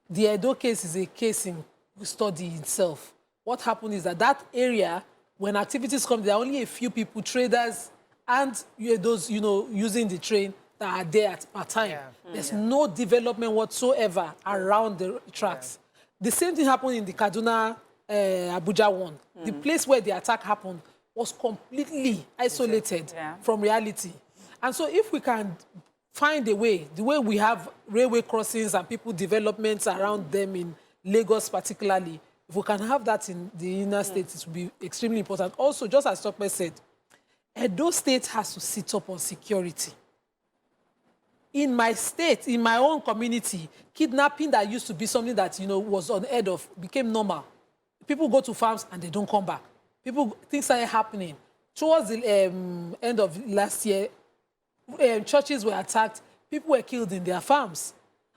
The Edo case is a case in study itself. What happened is that area, when activities come, there are only a few people, traders, and those, using the train that are there at part time. Yeah. There's no development whatsoever around the tracks. The same thing happened in the Kaduna, Abuja one. The place where the attack happened was completely isolated from reality. And so if we can find a way, the way we have railway crossings and people developments around them in Lagos particularly, If we can have that in the inner states, it will be extremely important. Also, just as Tokpe said, Edo State has to sit up on security. In my state, in my own community, kidnapping that used to be something that, was unheard of became normal. People go to farms and they don't come back. Things started happening. Towards the end of last year, churches were attacked. People were killed in their farms.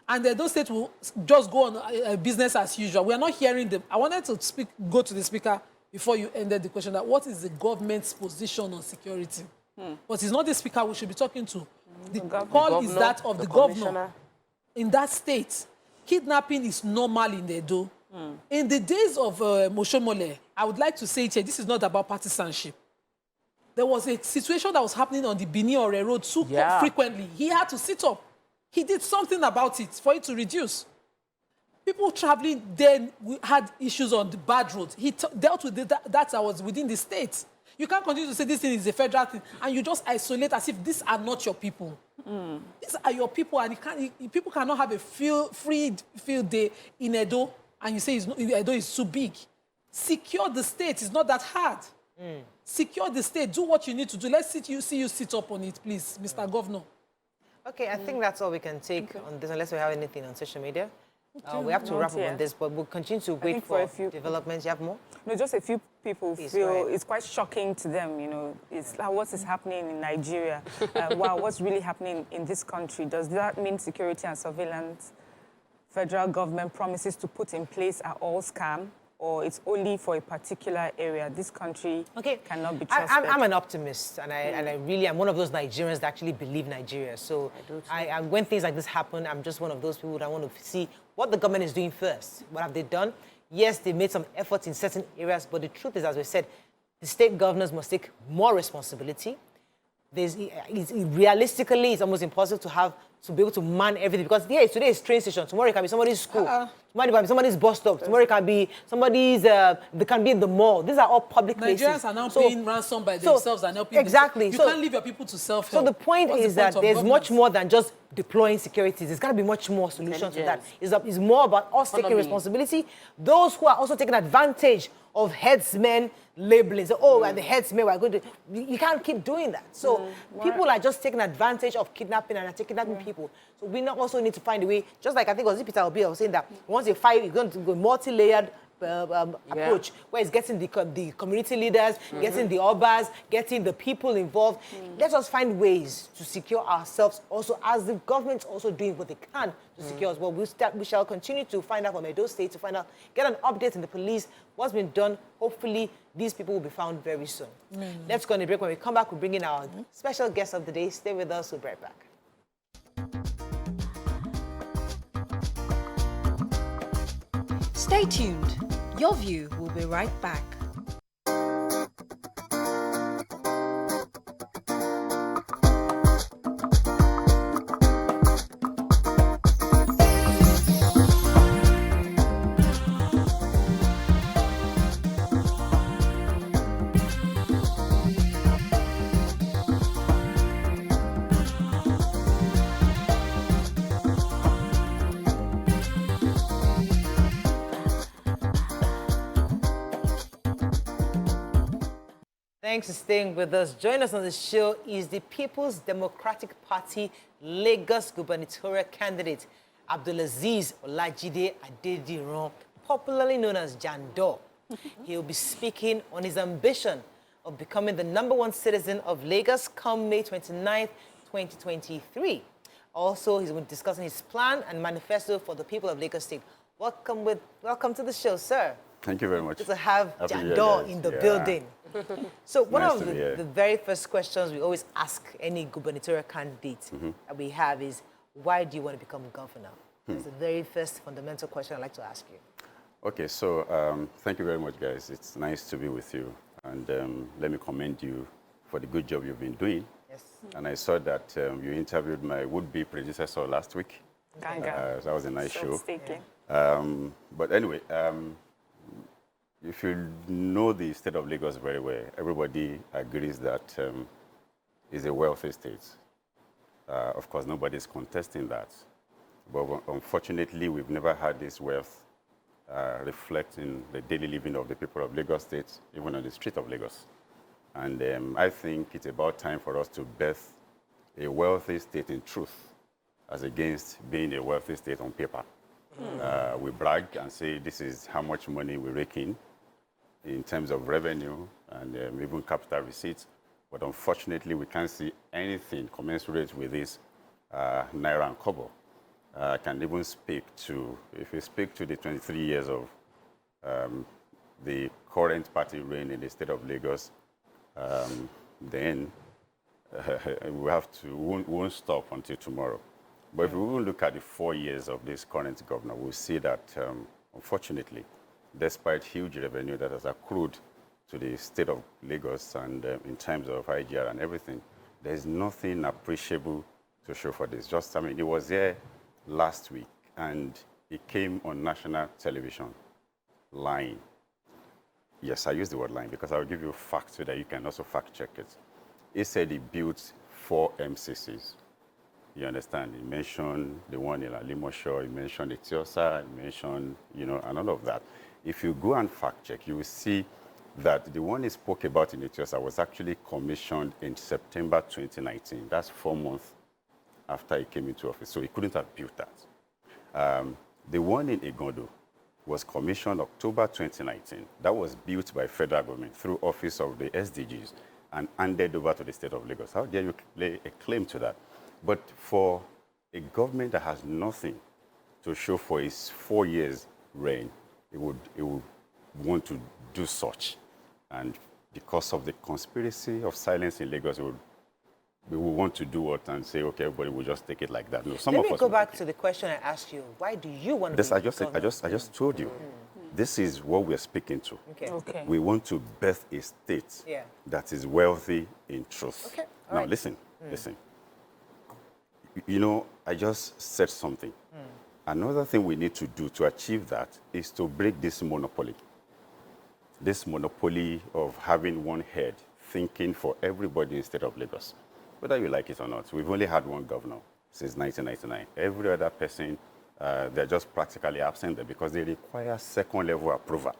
And those states will just go on business as usual. We are not hearing them. I wanted to go to the speaker before you ended the question, that what is the government's position on security? But it's not the speaker we should be talking to. The call is that of the governor in that state. Kidnapping is normal in Edo. In the days of Moshomole, I would like to say it here, this is not about partisanship. There was a situation that was happening on the Benin-Ore Road so frequently. He had to sit up. He did something about it for it to reduce. People traveling then had issues on the bad roads. He dealt with that was within the state. You can't continue to say this thing is a federal thing, and you just isolate as if these are not your people. These are your people, and people cannot have a free field day in Edo, and you say Edo is too big. Secure the state. It's not that hard. Secure the state. Do what you need to do. Let's see you sit up on it, please, Mr. Governor. Okay, I think that's all we can take on this, unless we have anything on social media. We have to wrap up on this, but we'll continue to wait for developments. You have more? No, just a few people feel it's quite shocking to them, It's like, what is happening in Nigeria? Wow, what's really happening in this country? Does that mean security and surveillance federal government promises to put in place are all scam? Or it's only for a particular area? This country cannot be trusted. I'm an optimist, and I really am one of those Nigerians that actually believe Nigeria. So when things like this happen, I'm just one of those people that want to see what the government is doing first. What have they done? Yes, they made some efforts in certain areas, but the truth is, as we said, the state governors must take more responsibility. Realistically, it's almost impossible to be able to man everything, because today is train station, tomorrow it can be somebody's school, tomorrow it can be somebody's bus stop, tomorrow it can be somebody's, they can be in the mall. These are all public places. Nigerians are now being ransomed by themselves and helping exactly. You can't leave your people to self-help. So the point is that there's much more than just deploying security. There's got to be much more solution to that. It's more about us taking responsibility. Those who are also taking advantage of headsmen labeling. So, we're the headsmen, we're going to... You can't keep doing that. So people are just taking advantage of kidnapping and kidnapping people. So we also need to find a way, just like I think it was Peter Obi was saying that once you fight, you're going to go multi-layered approach, where it's getting the community leaders, getting the obas, getting the people involved. Let us find ways to secure ourselves also, as the government's also doing what they can to secure us. Well, we shall continue to find out from Edo State, to find out, get an update in the police, what's been done. Hopefully, these people will be found very soon. Let's go on a break. When we come back, we'll bring in our special guest of the day. Stay with us. We'll be right back. Stay tuned. Your View will be right back. Thanks for staying with us. Join us on the show is the People's Democratic Party Lagos Gubernatorial Candidate, Abdul-Azeez Olajide Adediran, popularly known as Jandor. He will be speaking on his ambition of becoming the #1 citizen of Lagos come May 29th, 2023. Also, he's going to be discussing his plan and manifesto for the people of Lagos State. Welcome to the show, sir. Thank you very much. Good to have Jandor in the building. So one of the very first questions we always ask any gubernatorial candidate that we have is, why do you want to become governor? That's the very first fundamental question I'd like to ask you. Okay, so thank you very much, guys. It's nice to be with you. And let me commend you for the good job you've been doing. Yes. And I saw that you interviewed my would-be predecessor last week. So that was a nice show. But anyway, if you know the state of Lagos very well, everybody agrees that it's a wealthy state. Of course, nobody's contesting that. But unfortunately, we've never had this wealth reflecting the daily living of the people of Lagos State, even on the street of Lagos. And I think it's about time for us to birth a wealthy state in truth, as against being a wealthy state on paper. We brag and say this is how much money we rake in terms of revenue and even capital receipts. But unfortunately, we can't see anything commensurate with this naira and kobo. I can even speak to, if you speak to the 23 years of the current party reign in the state of Lagos, then we won't stop until tomorrow. But if we will look at the 4 years of this current governor, we'll see that, unfortunately, despite huge revenue that has accrued to the state of Lagos and in terms of IGR and everything, there's nothing appreciable to show for this. Just, I mean, it was there last week, and it came on national television, lying. Yes, I use the word lying because I'll give you facts so that you can also fact check it. He said he built 4 MCCs. You understand? He mentioned the one in Alimosho, he mentioned Etiosa, he mentioned, and all of that. If you go and fact check, you will see that the one he spoke about in Etiosa was actually commissioned in September 2019. That's 4 months after he came into office. So he couldn't have built that. The one in Igondo was commissioned October 2019. That was built by federal government through Office of the SDGs and handed over to the state of Lagos. How dare you lay a claim to that? But for a government that has nothing to show for its 4 years reign, it would want to do such. And because of the conspiracy of silence in Lagos, we will want to do what and say, okay, everybody will just take it like that. No, Let me go back to the question I asked you. Why do you want to I just told you. This is what we're speaking to. Okay. We want to birth a state that is wealthy in truth. Okay. Now, listen. I just said something. Another thing we need to do to achieve that is to break this monopoly. This monopoly of having one head thinking for everybody instead of Lagos. Whether you like it or not, we've only had one governor since 1999. Every other person, they're just practically absent there because they require second-level approval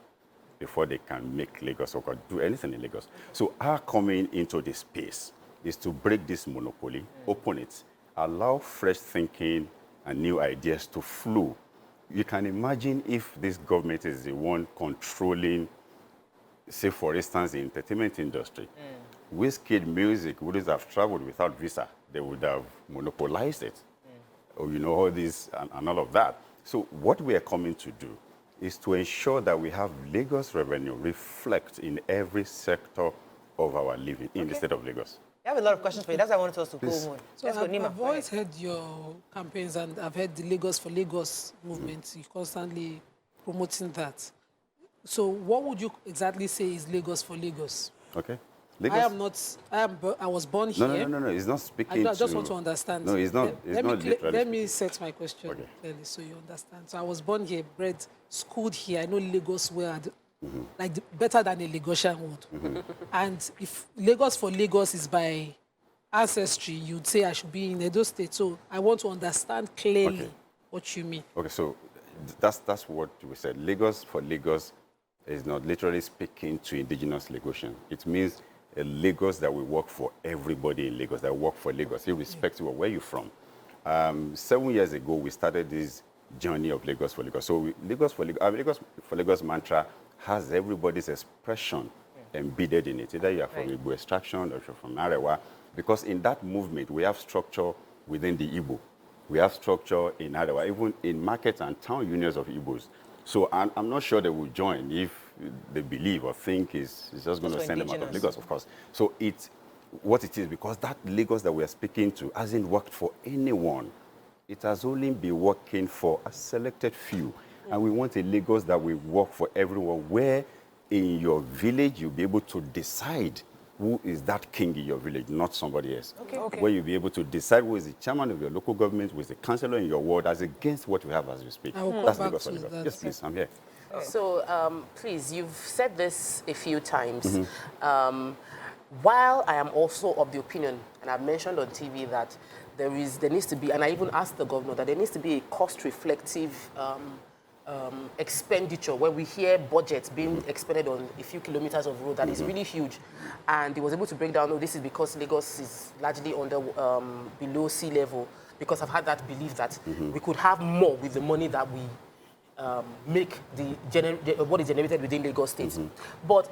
before they can make Lagos or do anything in Lagos. So our coming into this space is to break this monopoly, open it, allow fresh thinking and new ideas to flow. You can imagine if this government is the one controlling, say, for instance, the entertainment industry. Wizkid music wouldn't have traveled without visa. They would have monopolized it. Or, all this and all of that. So what we are coming to do is to ensure that we have Lagos revenue reflect in every sector of our living in the state of Lagos. I have a lot of questions for you. That's why I wanted us to go on. So I've always heard your campaigns, and I've heard the Lagos for Lagos movement. You're constantly promoting that. So what would you exactly say is Lagos for Lagos? Okay. Lagos? I was born here. No. He's not speaking I just want to understand. No, he's not. Let me set my question clearly so you understand. So I was born here, bred, schooled here. I know Lagos well, better than a Lagosian would. And if Lagos for Lagos is by ancestry, you'd say I should be in Edo State. So I want to understand clearly what you mean. Okay, so that's what we said. Lagos for Lagos is not literally speaking to indigenous Lagosians. It means a Lagos that will work for everybody in Lagos, that work for Lagos, irrespective of where you're from. 7 years ago, we started this journey of Lagos for Lagos. So Lagos for Lagos mantra has everybody's expression embedded in it. Either you are from Igbo extraction or you're from Arewa. Because in that movement, we have structure within the Igbo. We have structure in Arewa, even in market and town unions of Igbos. So I'm not sure they will join if they believe or think it's just going to send them out of Lagos, of course. So it's what it is, because that Lagos that we are speaking to hasn't worked for anyone. It has only been working for a selected few. And we want a Lagos that will work for everyone, where in your village you'll be able to decide who is that king in your village, not somebody else. Where you'll be able to decide who is the chairman of your local government, who is the councillor in your ward, as against what we have as we speak. That's Lagos for Lagos. Yes, please, I'm here. So, please, you've said this a few times. While I am also of the opinion, and I've mentioned on TV that there needs to be, and I even asked the governor that there needs to be a cost-reflective expenditure, when we hear budgets being expended on a few kilometers of road, that is really huge. And he was able to break down, this is because Lagos is largely below sea level, because I've had that belief that we could have more with the money that we make what is generated within Lagos State. But,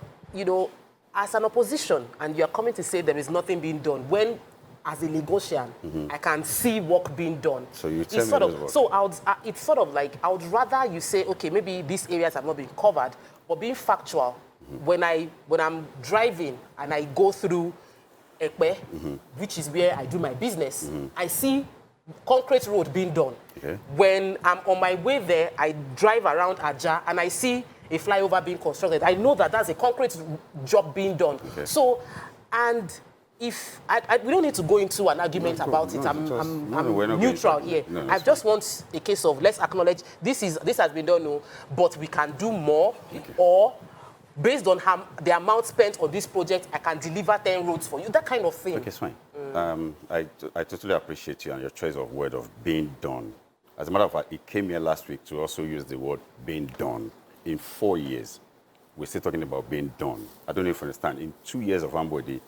as an opposition, and you're coming to say there is nothing being done, when as a Lagosian, I can see work being done. So you tell me it's sort of like, I would rather you say, okay, maybe these areas have not been covered, but being factual, when I'm driving and I go through Ekpe, which is where I do my business, I see concrete road being done. Okay. When I'm on my way there, I drive around Aja and I see a flyover being constructed. I know that that's a concrete job being done. Okay. So, and if we don't need to go into an argument about it. I'm neutral here. I just want a case of, let's acknowledge this has been done, but we can do more, or based on the amount spent on this project, I can deliver 10 roads for you. That kind of thing. Okay, it's fine. I totally appreciate you and your choice of word of being done. As a matter of fact, it came here last week to also use the word being done. In 4 years, we're still talking about being done. I don't know if you understand. In 2 years of Ambodi,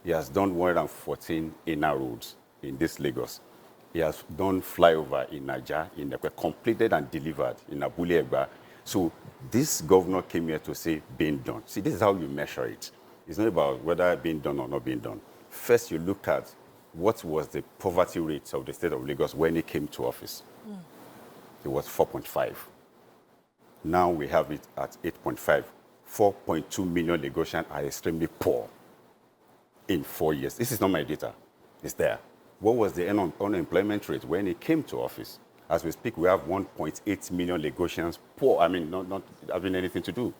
he has done 114 inner roads in this Lagos. He has done flyover in Naija, completed and delivered in Abule Egba. So this governor came here to say being done. See, this is how you measure it. It's not about whether being done or not being done. First, you look at what was the poverty rate of the state of Lagos when he came to office. It was 4.5. Now we have it at 8.5. 4.2 million Lagosians are extremely poor in 4 years. This is not my data. It's there. What was the unemployment rate when he came to office? As we speak, we have 1.8 million Lagosians poor. I mean, not having anything to do.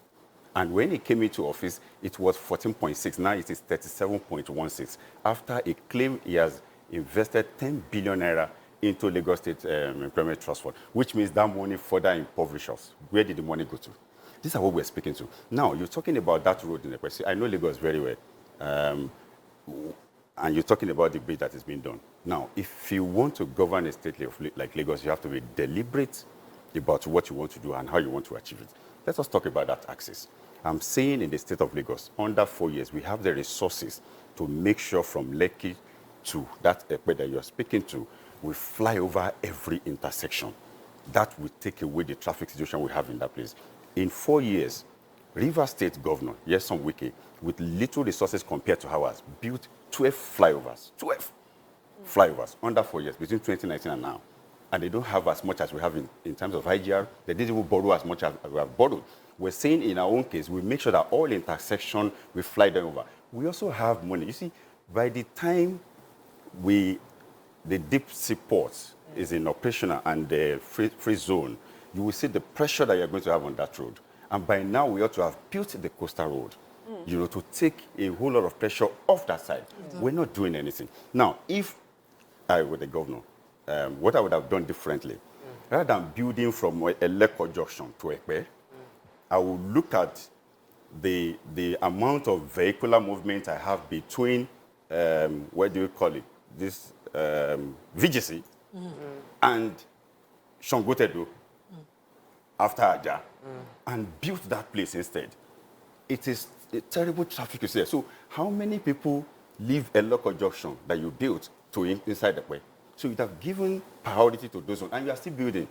And when he came into office, it was 14.6. Now it is 37.16. After he claimed he has invested 10 billion naira into Lagos State Employment Trust Fund, which means that money further impoverishes us. Where did the money go to? These are what we're speaking to. Now, you're talking about that road in the question. I know Lagos very well. And you're talking about the bridge that is being done. Now, if you want to govern a state like Lagos, you have to be deliberate about what you want to do and how you want to achieve it. Let us talk about that axis. I'm saying in the state of Lagos, under 4 years, we have the resources to make sure from Lekki to that Ekpe that you're speaking to, we fly over every intersection. That will take away the traffic situation we have in that place. In 4 years, Rivers State Governor, Nyesom Wike, with little resources compared to ours, built 12 flyovers. 12 flyovers under 4 years, between 2019 and now. And they don't have as much as we have in terms of IGR. They didn't even borrow as much as we have borrowed. We're saying in our own case, we make sure that all intersections, we fly them over. We also have money. You see, by the time the deep sea port is in operational and the free zone, you will see the pressure that you're going to have on that road. And by now, we ought to have built the coastal road, to take a whole lot of pressure off that side. We're not doing anything. Now, if I were the governor, what I would have done differently, rather than building from Eleko Junction to Ekpe, I would look at the amount of vehicular movement I have between, what do you call it, this VGC and Shangotedo after Aja, and built that place instead. It is a terrible traffic you see. So how many people leave Eleko Junction that you built to inside the way? So you have given priority to those ones, and you are still building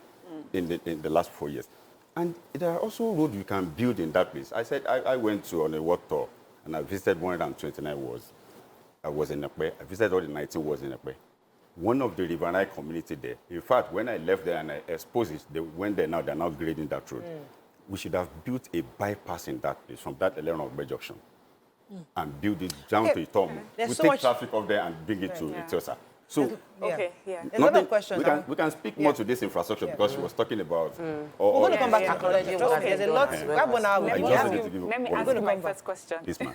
in the last 4 years. And there are also roads you can build in that place. I said I went on a work tour, and I visited 129 wards. I was in Ekpe. I visited all the 19 wards in Ekpe. One of the Riverine community there, in fact, when I left there and I exposed it, they went there now, they're now grading that road. We should have built a bypass in that place from that Eleanor Junction and build it down to Itomo. We take traffic off there and bring it to Etiosa. So, a lot of questions. We can speak more to this infrastructure because she was talking about. We're going to come back to technology. There's a lot. Let me ask my first question. Yes, ma'am.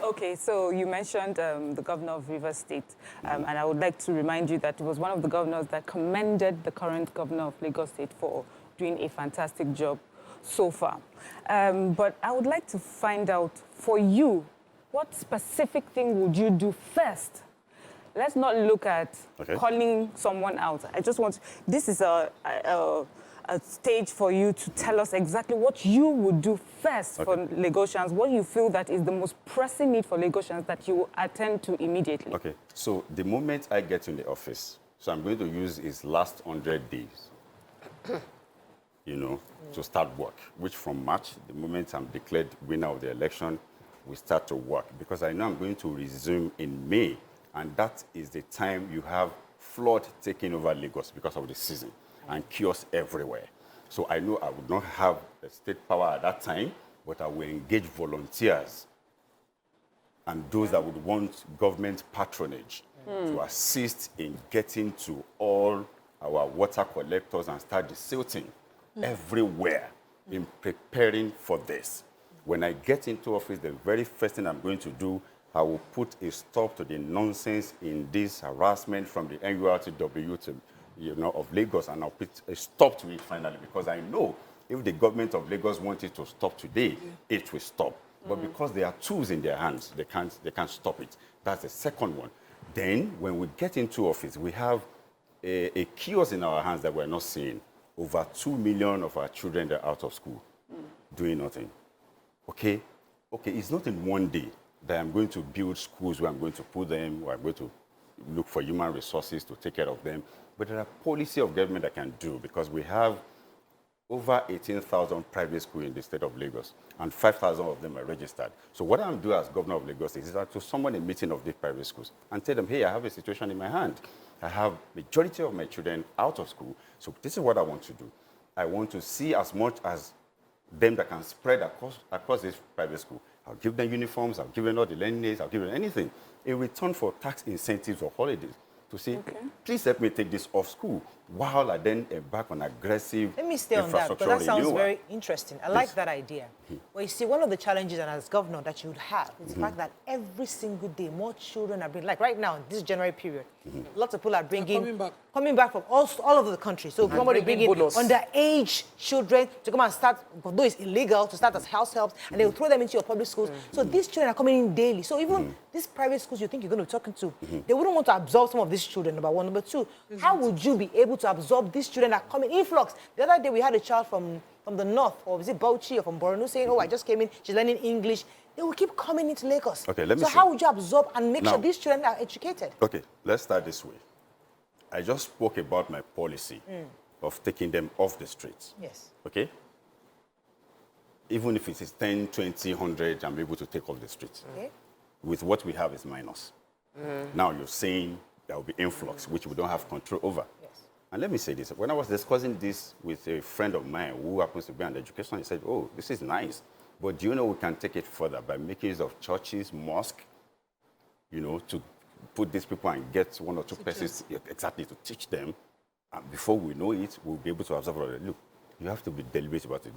Okay, so you mentioned the governor of Rivers State, and I would like to remind you that it was one of the governors that commended the current governor of Lagos State for doing a fantastic job so far. But I would like to find out, for you, what specific thing would you do first? Let's not look at calling someone out. I just want, this is a a stage for you to tell us exactly what you would do first for Lagosians, what you feel that is the most pressing need for Lagosians that you will attend to immediately. Okay, so the moment I get in the office, so I'm going to use his last 100 days, you know, to start work, which from March, the moment I'm declared winner of the election, we start to work. Because I know I'm going to resume in May, and that is the time you have flood taking over Lagos because of the season, and chaos everywhere. So I know I would not have the state power at that time, but I will engage volunteers and those that would want government patronage to assist in getting to all our water collectors and start desilting everywhere in preparing for this. When I get into office, the very first thing I'm going to do, I will put a stop to the nonsense in this harassment from the NURTW to, you know, of Lagos, and I'll put a stop to it finally, because I know if the government of Lagos wants it to stop today, it will stop. But because there are tools in their hands, they can't stop it. That's the second one. Then, when we get into office, we have a kiosk in our hands that we're not seeing. Over 2 million of our children are out of school, doing nothing. Okay, it's not in one day that I'm going to build schools where I'm going to put them, where I'm going to look for human resources to take care of them. But there are policy of government that can do, because we have over 18,000 private schools in the state of Lagos, and 5,000 of them are registered. So what I'm doing as governor of Lagos is that to someone a meeting of these private schools and tell them, hey, I have a situation in my hand. I have majority of my children out of school. So this is what I want to do. I want to see as much as them that can spread across this private school. I'll give them uniforms, I'll give them all the learning aids, I'll give them anything in return for tax incentives or holidays. To say, please help me take this off school while I then embark on aggressive Let me stay on that, because that sounds very interesting. I like that idea. Well, you see, one of the challenges, and as governor, that you would have is the fact that every single day, more children are being, like right now, this January period, lots of people are bringing, coming back from all over the country. So somebody bringing underage children to come and start, although it's illegal, to start as house helps, and they will throw them into your public schools. So these children are coming in daily. So even these private schools you think you're going to be talking to, they wouldn't want to absorb some of these children, number one. Number two, how would you be able to absorb these children that come in influx? The other day we had a child from the north, or was it Bauchi or from Borno, saying, oh, I just came in, she's learning English. They will keep coming into Lagos. Okay, let me see. How would you absorb and make sure these children are educated? Okay, let's start this way. I just spoke about my policy of taking them off the streets. Yes. Okay? Even if it is 10, 20, 100, I'm able to take off the streets. Okay. With what we have is minus. Now you're saying there will be influx, which we don't have control over. Yes. And let me say this. When I was discussing this with a friend of mine who happens to be in education, he said, oh, this is nice. But do you know we can take it further by making use of churches, mosques, you know, to put these people and get one or two persons exactly to teach them. And before we know it, we'll be able to observe, look, you have to be deliberate about it.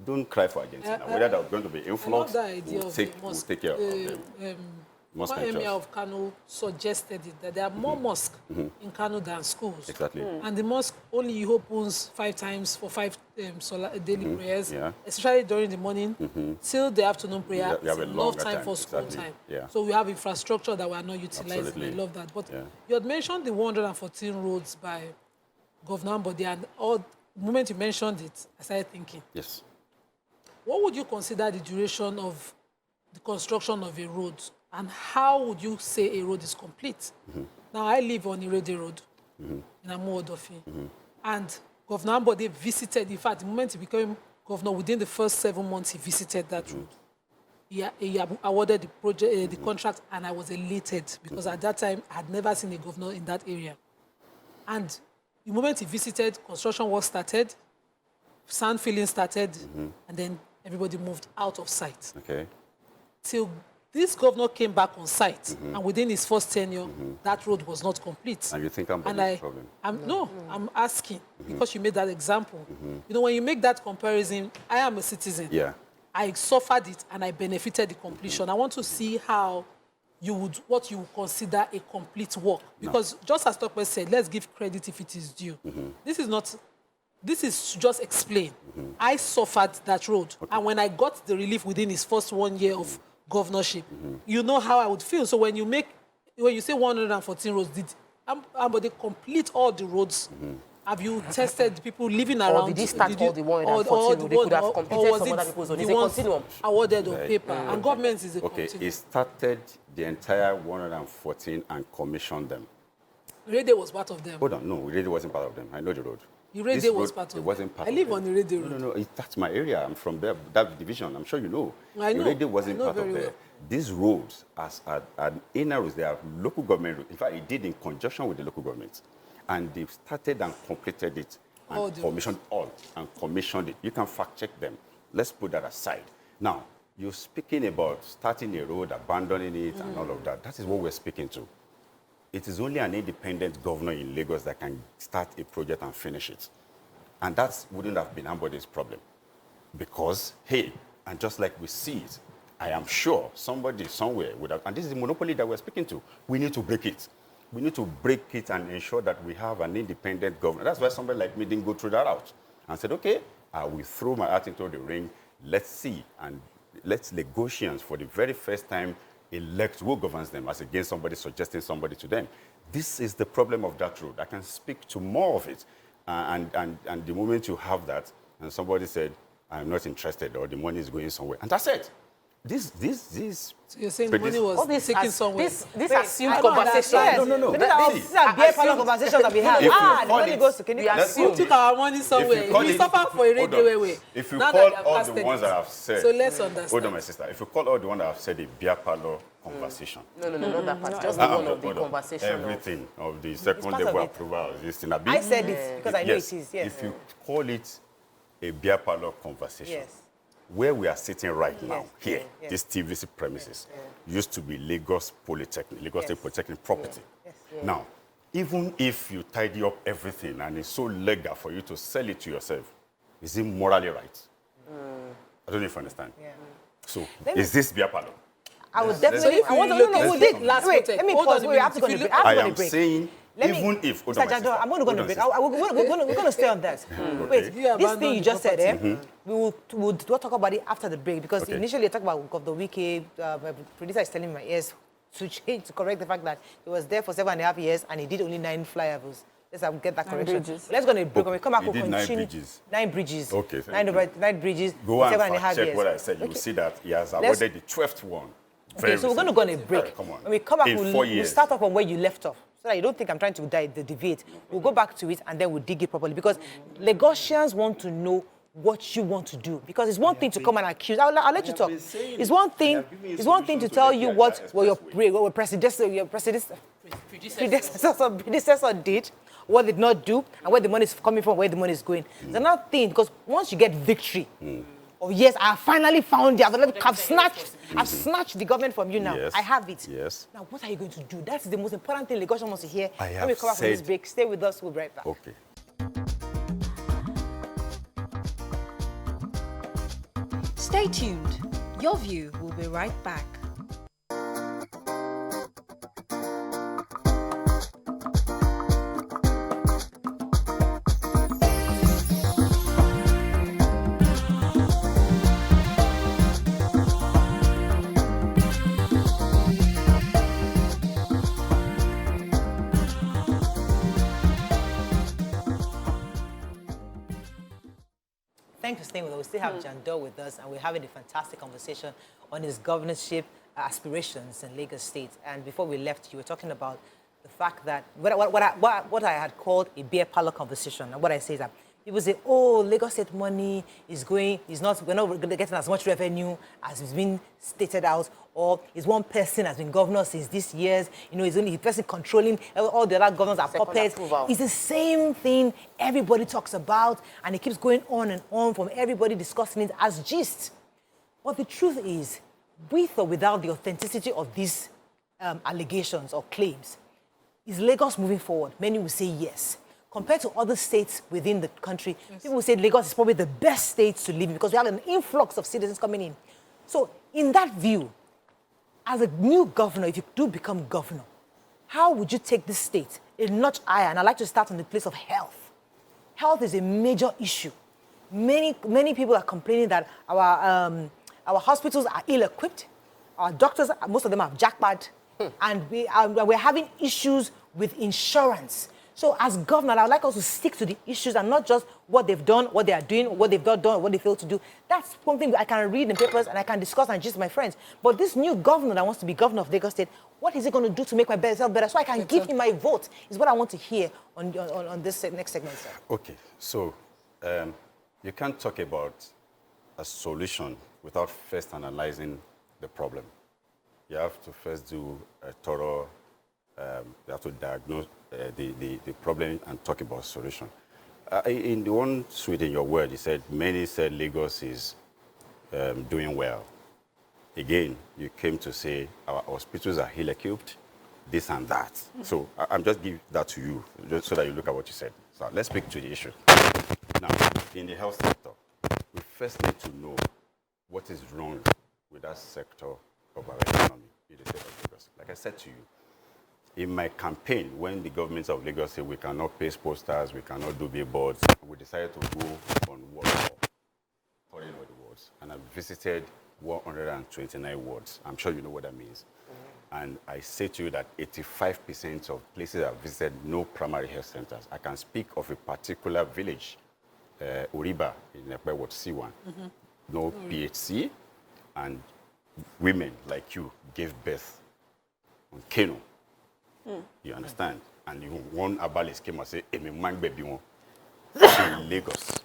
Don't cry for Argentina. Whether there's going to be influx, we'll take care of them. One emir of Kano suggested it, that there are more mosques in Kano than schools. Exactly. And the mosque only opens 5 times for 5 daily prayers, especially during the morning, till the afternoon prayer. It's enough time for school time. Yeah. So we have infrastructure that we are not utilizing. I love that. But you had mentioned the 114 roads by Governor Ambode, and the moment you mentioned it, I started thinking. Yes. What would you consider the duration of the construction of a road? And how would you say a road is complete? Now, I live on Irede Road in Amuodofi. And Governor Ambode visited, in fact, the moment he became governor, within the first 7 months, he visited that road. He awarded the project, the contract, and I was elated because at that time, I had never seen a governor in that area. And the moment he visited, construction work started, sand filling started, and then everybody moved out of sight. Okay. Till this governor came back on site, and within his first tenure, that road was not complete. And you think I'm the problem? I'm asking, because you made that example. You know, when you make that comparison, I am a citizen. Yeah. I suffered it, and I benefited the completion. I want to see how you would, what you would consider a complete work. Because just as Tokwe said, let's give credit if it is due. This is just explain. I suffered that road, and when I got the relief within his first 1 year of governorship, you know how I would feel. So when you say 114 roads, did Ambode complete all the roads Have you tested people living around? Or did he start all the 114? They could have completed some other people's own. It's a continuum. Awarded on paper, and government is a Okay, continuum. he started the entire 114 and commissioned them. Irede was part of them. Hold on, no, Irede wasn't part of them. I know the road. Irede was part of them. It wasn't part I of live them. on Irede Road. No, that's my area. I'm from there, that division. I'm sure you know. I know. Irede wasn't I know part of very there. well. These roads, as an inner roads, they are local government roads. In fact, it did in conjunction with the local government. And they started and completed it and commissioned it. You can fact check them. Let's put that aside. Now, you're speaking about starting a road, abandoning it, and all of that. That is what we're speaking to. It is only an independent governor in Lagos that can start a project and finish it. And that wouldn't have been anybody's problem. Because, hey, and just like we see it, I am sure somebody somewhere would have, and this is the monopoly that we're speaking to. We need to break it. We need to break it and ensure that we have an independent governor. That's why somebody like me didn't go through that route. And said, okay, I will throw my hat into the ring. Let's see. And let's Lagosians, for the very first time, elect who governs them as against somebody suggesting somebody to them. This is the problem of that road. I can speak to more of it. And the moment you have that, and somebody said, I'm not interested, or the money is going somewhere. And that's it. This. So you're saying the money was taken somewhere? This assumed conversation. Yes. No. These are beer parlor conversations that we have. The money goes to Kenya. We took our money somewhere. We suffer for a radio way. If you Now call that all the ones that I've said, so let's understand. hold on, my sister. If you call all the ones that I've said a beer parlor conversation. No, not that part. Just the one of the conversation. Everything of the second level approval is this thing. I said it because I know it is. Yes. If you call it a beer parlor conversation, Yes. where we are sitting right now, here, yes. this TVC premises, used to be Lagos Polytechnic, Lagos State Polytechnic property. Now, even if you tidy up everything and it's so legal for you to sell it to yourself, is it morally right? I don't know if you understand. So, is this beer parlor? I would definitely. I want to know. Wait, let me pause. We have to go to break. I am saying, even if. Mr. Jandor, I'm going to go to break. We're going to stay on that. Wait, this thing you just said, we'll talk about it after the break because initially you talked about the wiki. Producer is telling my ears to correct the fact that he was there for 7.5 years and he did only 9 flyovers. Let's get that correction. Let's go to break. When we come back, we'll continue. 9 bridges. 9 bridges. Okay. 9 bridges. Go and 7.5 check years. what I said. You will see that he has awarded the 12th one. Okay, so we're going to go on a break. Come on. When we come back, In 4 we'll years. start off from where you left off. So that you don't think I'm trying to deviate. We'll go back to it and then we'll dig it properly. Because Lagosians want to know what you want to do. Because it's one thing to come and accuse. I'll let you talk. It's one thing to tell you what your predecessor did, what they did not do, and where the money is coming from, where the money is going. It's another thing, because once you get victory, yes, I finally found it. I've snatched the government from you now. Yes. I have it. Yes. Now, what are you going to do? That's the most important thing Lagos wants to hear. I have When we come back from this break, stay with us. We'll be right back. Okay. Stay tuned. Your View will be right back. Thanks for staying with us. We still have Jandor with us, and we're having a fantastic conversation on his governorship aspirations in Lagos State. And before we left, you were talking about the fact that what I had called a beer parlor conversation. And what I say is that people say, "Oh, Lagos State money we're not getting as much revenue as is being stated out." Or is one person has been governor since this year's, he's only the person controlling, all the other governors are puppets. It's the same thing everybody talks about, and it keeps going on and on from everybody discussing it as gist. But the truth is, with or without the authenticity of these allegations or claims, is Lagos moving forward? Many will say yes. Compared to other states within the country, people will say Lagos is probably the best state to live in because we have an influx of citizens coming in. So in that view, as a new governor, if you do become governor, how would you take this state a notch higher? And I'd like to start on the place of health. Health is a major issue. Many people are complaining that our hospitals are ill-equipped. Our doctors, most of them have jackpot. And we're having issues with insurance. So as governor, I would like us to stick to the issues and not just what they've done, what they are doing, what they've not done, what they failed to do. That's something I can read in papers and I can discuss and gist my friends. But this new governor that wants to be governor of Lagos State, what is he going to do to make myself better so I can give him my vote is what I want to hear on this next segment, sir. Okay, so you can't talk about a solution without first analyzing the problem. You have to first do a thorough, you have to diagnose the problem and talk about solution. In the one suite in your word, you said, many said Lagos is doing well. Again, you came to say our hospitals are ill-equipped, this and that. So I'm just giving that to you, just so that you look at what you said. So let's speak to the issue. Now, in the health sector, we first need to know what is wrong with that sector of our economy in the state of Lagos. Like I said to you, in my campaign, when the government of Lagos said we cannot paste posters, we cannot do billboards, we decided to go on ward tour, touring all the wards, and I visited 129 wards. I'm sure you know what that means. And I say to you that 85% of places I've visited, no primary health centers. I can speak of a particular village, Uriba, in Ekpe Ward C1, no PHC, and women like you gave birth on Kano. You understand? And one Abalis came and said, in Lagos.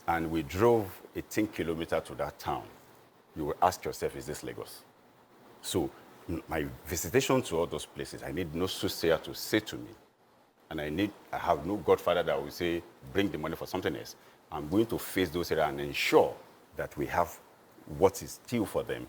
And we drove 18 kilometers to that town. You will ask yourself, is this Lagos? So my visitation to all those places, I need no soothsayer to say to me, and I have no godfather that will say, bring the money for something else. I'm going to face those areas and ensure that we have what is still for them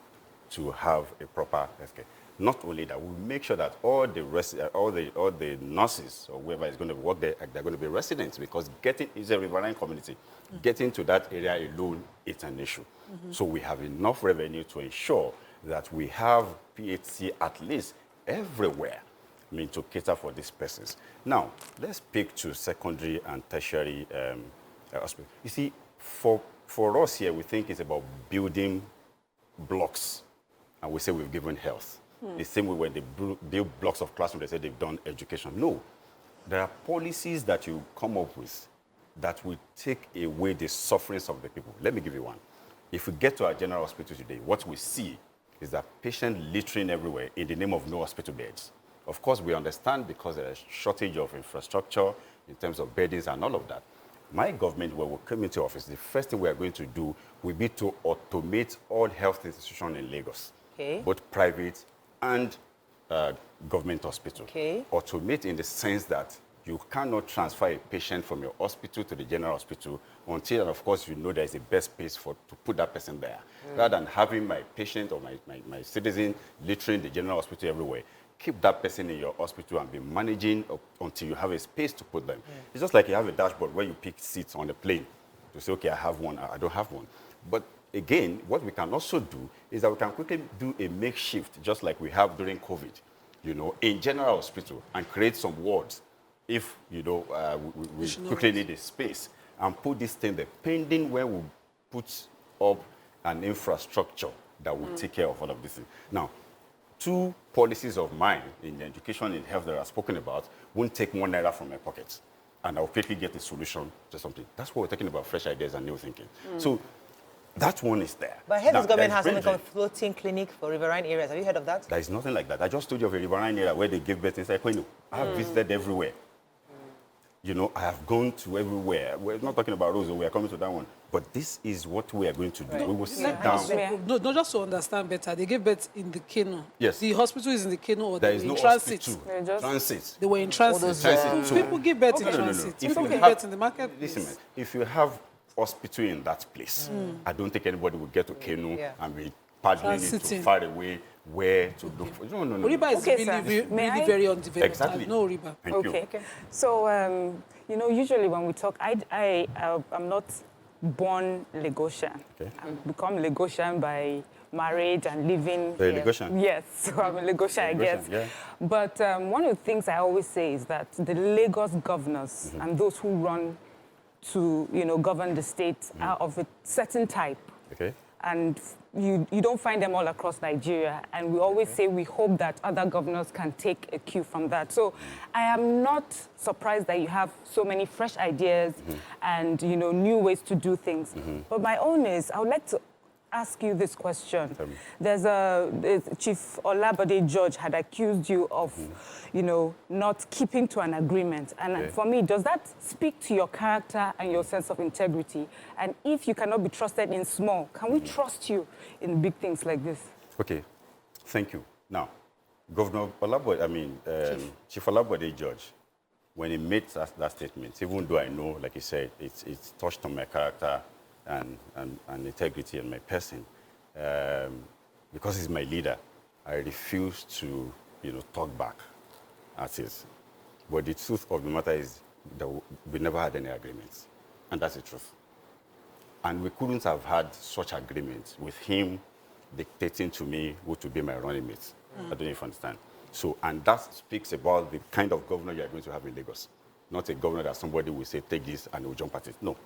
to have a proper healthcare. Not only that, we'll make sure that all the nurses or whoever is going to work there, they're going to be residents, because getting is a riverine community. Getting to that area alone, it's an issue. So we have enough revenue to ensure that we have PHC at least everywhere, I mean, to cater for these persons. Now, let's speak to secondary and tertiary hospitals. You see, for us here, we think it's about building blocks, and we say we've given health. The same way when they build blocks of classrooms, they say they've done education. No, there are policies that you come up with that will take away the sufferings of the people. Let me give you one. If we get to our general hospital today, what we see is that patients littering everywhere in the name of no hospital beds. Of course, we understand because there's a shortage of infrastructure in terms of beddings and all of that. My government, when we come into office, the first thing we are going to do will be to automate all health institutions in Lagos, both private and government hospital. Automate in the sense that you cannot transfer a patient from your hospital to the general hospital until, and of course, you know there is the best space to put that person there. Rather than having my patient or my citizen littering the general hospital everywhere, keep that person in your hospital and be managing until you have a space to put them. It's just like you have a dashboard where you pick seats on the plane to say, okay, I have one, I don't have one. But again, what we can also do is that we can quickly do a makeshift, just like we have during COVID, you know, in general hospital, and create some wards if, you know, we quickly need a space, and put this thing there, pending when we put up an infrastructure that will take care of all of this. Now, two policies of mine in education and health that I've spoken about won't take ₦1 from my pocket, and I'll quickly get a solution to something. That's what we're talking about, fresh ideas and new thinking. So that one is there. But I heard this government has something called floating clinic for riverine areas. Have you heard of that? There is nothing like that. I just told you of a riverine area where they give birth inside Kwenu. I have visited everywhere. You know, I have gone to everywhere. We're not talking about Rosa, we are coming to that one. But this is what we are going to do. We will sit down. No, just to understand better, they gave birth in the Kano. Yes. The hospital is in the Kano, or there they is were in no transit? Transit. They were in transit. People give birth in transit. People give birth in the market. Listen, if you have hospital in that place, I don't think anybody will get to Kano and be paddling into far away where to look for. No. Uriba is really very undeveloped. Exactly. No, Uriba. Thank you. So, you know, usually when we talk, I'm not born Lagosian. I've become Lagosian by marriage and living here. Lagosian? Yes, so I'm a Lagosian, I guess. Yeah. But one of the things I always say is that the Lagos governors and those who run to, you know, govern the state are of a certain type. and you don't find them all across Nigeria. And we always say we hope that other governors can take a cue from that. So I am not surprised that you have so many fresh ideas and, you know, new ways to do things. But my own is, I would like to ask you this question. There's Chief Olabode George had accused you of, you know, not keeping to an agreement. And for me, does that speak to your character and your sense of integrity? And if you cannot be trusted in small, can we trust you in big things like this? Okay, thank you. Now, Governor Olabode, Chief Olabode George, when he made that statement, even though I know, like he said, it's touched on my character and integrity and my person, because he's my leader, I refuse to, you know, talk back at it. But the truth of the matter is that we never had any agreements, and that's the truth. And we couldn't have had such agreements with him dictating to me who to be my running mate. I don't know if you understand. So, and that speaks about the kind of governor you are going to have in Lagos. Not a governor that somebody will say, take this, and will jump at it. No.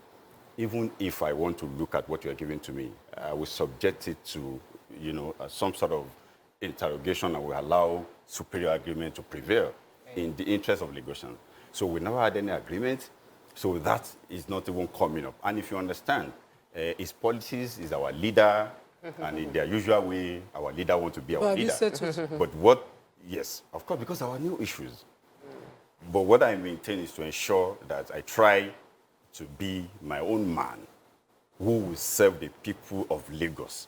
Even if I want to look at what you are giving to me, I will subject it to, you know, some sort of interrogation and will allow superior agreement to prevail in the interest of Lagosians. So we never had any agreement, so that is not even coming up. And if you understand, his policies is our leader, and in their usual way, our leader wants to be our leader. But what, yes, of course, because there are new issues. But what I maintain is to ensure that I try to be my own man who will serve the people of Lagos,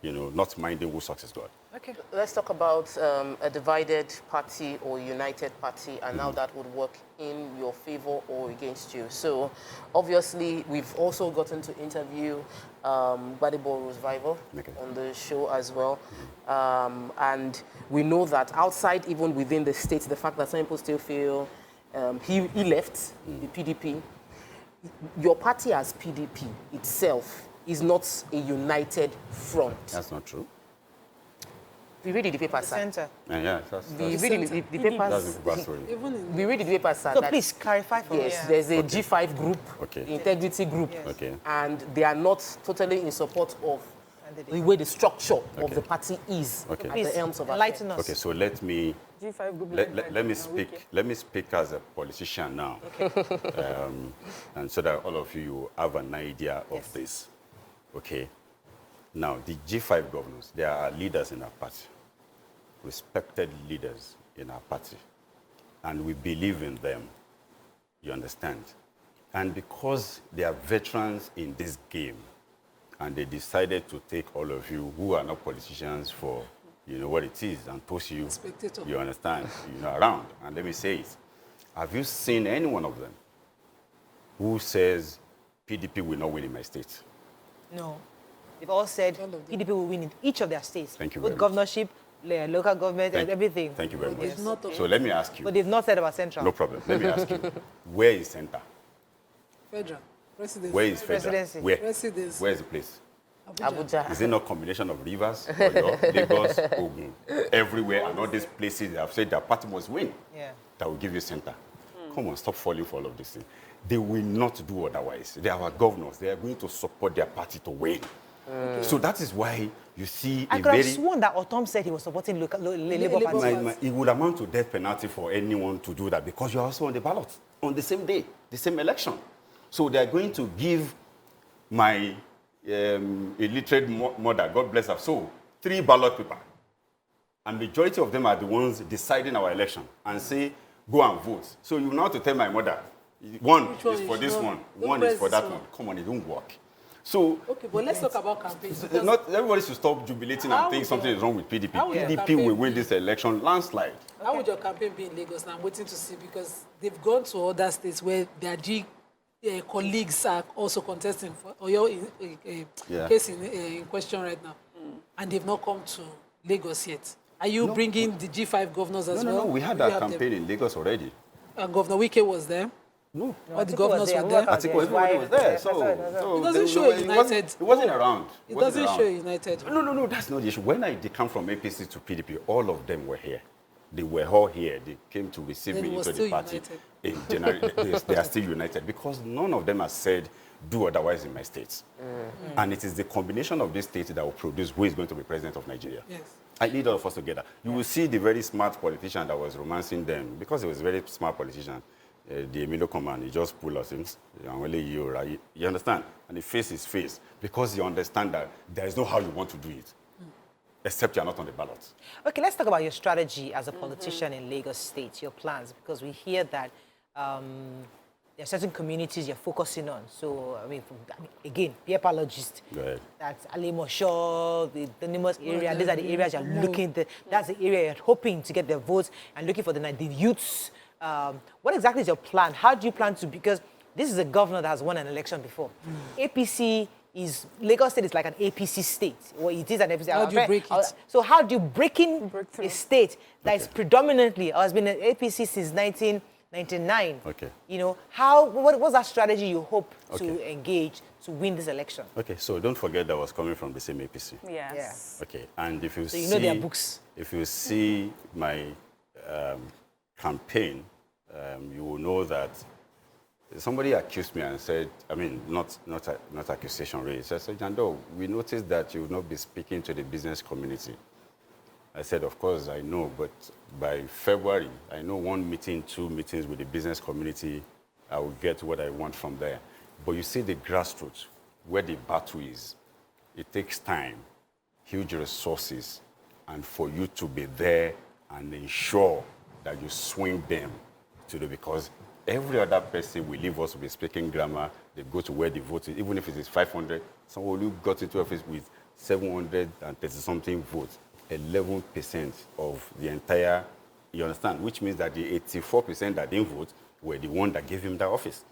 you know, not minding who sucks is God. Okay. Let's talk about a divided party or united party and how that would work in your favor or against you. So, obviously, we've also gotten to interview Gbadebo Rosevival on the show as well. And we know that outside, even within the state, the fact that some people still feel he left the PDP. Your party as PDP itself is not a united front. That's not true. We read the papers, sir. Center. Yeah, that's We read the papers. that's the backstory. We read the papers, sir. So please clarify for us. Yes, there's a G5 group, integrity group, and they are not totally in support of the way the structure of the party is at the helms of enlighten us. Okay, so let me G5 group let me speak as a politician now, and so that all of you have an idea of this. Okay, now the G5 governors, they are leaders in our party, respected leaders in our party, and we believe in them. You understand? And because they are veterans in this game, and they decided to take all of you who are not politicians for, you know, what it is, and toss you, you understand, you know, around. And let me say it. Have you seen any one of them who says PDP will not win in my state? No. They've all said PDP will win in each of their states. Thank you Both very governorship, local government, and everything. Thank you very much. Yes. So let me ask you. But they've not said about central. No problem. Let me ask you. Where is center? Federal. Presidency. Where is federal? Presidency. Where? Presidency. Where is the place? Abuja. Is it not a combination of rivers, Oyo, Lagos, Ogun, everywhere, and all these places that have said their party must win? Yeah. That will give you center. Come on, stop falling for all of this thing. They will not do otherwise. They are our governors. They are going to support their party to win. So that is why you see I could have sworn that Otom said he was supporting Labour Party. It would amount to death penalty for anyone to do that because you're also on the ballot on the same day, the same election. So they are going to give my illiterate mother, God bless her soul, 3 ballot papers. And majority of them are the ones deciding our election and say, go and vote. So you now have to tell my mother, one is for this one, one is for that one. Come on, it don't work. So, okay, but let's talk about campaigns. Not everybody should stop jubilating and think something is wrong with PDP. PDP will win this election landslide. How would your campaign be in Lagos? Now I'm waiting to see because they've gone to other states where their colleagues are also contesting for your case in question right now, and they've not come to Lagos yet. Are you bringing the G5 governors as well? No, we had that campaign in Lagos already. And Governor Wike was there? No. All the governors were there? Everybody was there. So it doesn't show united. It wasn't around. It doesn't show united. No, that's not the issue. When I come from APC to PDP, all of them were here. They were all here. They came to receive me into the party. In January, they are still united because none of them has said do otherwise in my state. And it is the combination of these states that will produce who is going to be president of Nigeria. Yes. I need all of us together. You will see the very smart politician that was romancing them, because he was a very smart politician, the Emilio Coman, he just pulled us in, only you, right? You understand? And he faced his face, because you understand that there is no how you want to do it, except you're not on the ballot. Okay, let's talk about your strategy as a politician in Lagos State, your plans, because we hear that there are certain communities you're focusing on. So, again, be a apologist. That's Alimosho, the Nimbus area. These are the areas you're looking at. That's the area you're hoping to get the votes and looking for the youths. What exactly is your plan? How do you plan to, because this is a governor that has won an election before. APC is, Lagos State is like an APC state. Well, it is an APC. How do you break it? So how do you break in a state that is predominantly, has been an APC since 1999? Okay. You know, what's that strategy you hope to engage to win this election? Okay, so don't forget that was coming from the same APC. Yes. Okay, and if you see, know their books. If you see my campaign, you will know that somebody accused me and said, not accusation raised. I said, Jandor, we noticed that you will not be speaking to the business community. I said, of course, I know, but by February, I know 1 meeting, 2 meetings with the business community, I will get what I want from there. But you see the grassroots, where the battle is, it takes time, huge resources, and for you to be there and ensure that you swing them to the, because every other person will leave us to be speaking grammar, they go to where the vote is, even if it is 500, someone who got into office with 730-something votes, 11% of the entire, you understand, which means that the 84% that didn't vote were the one that gave him that office.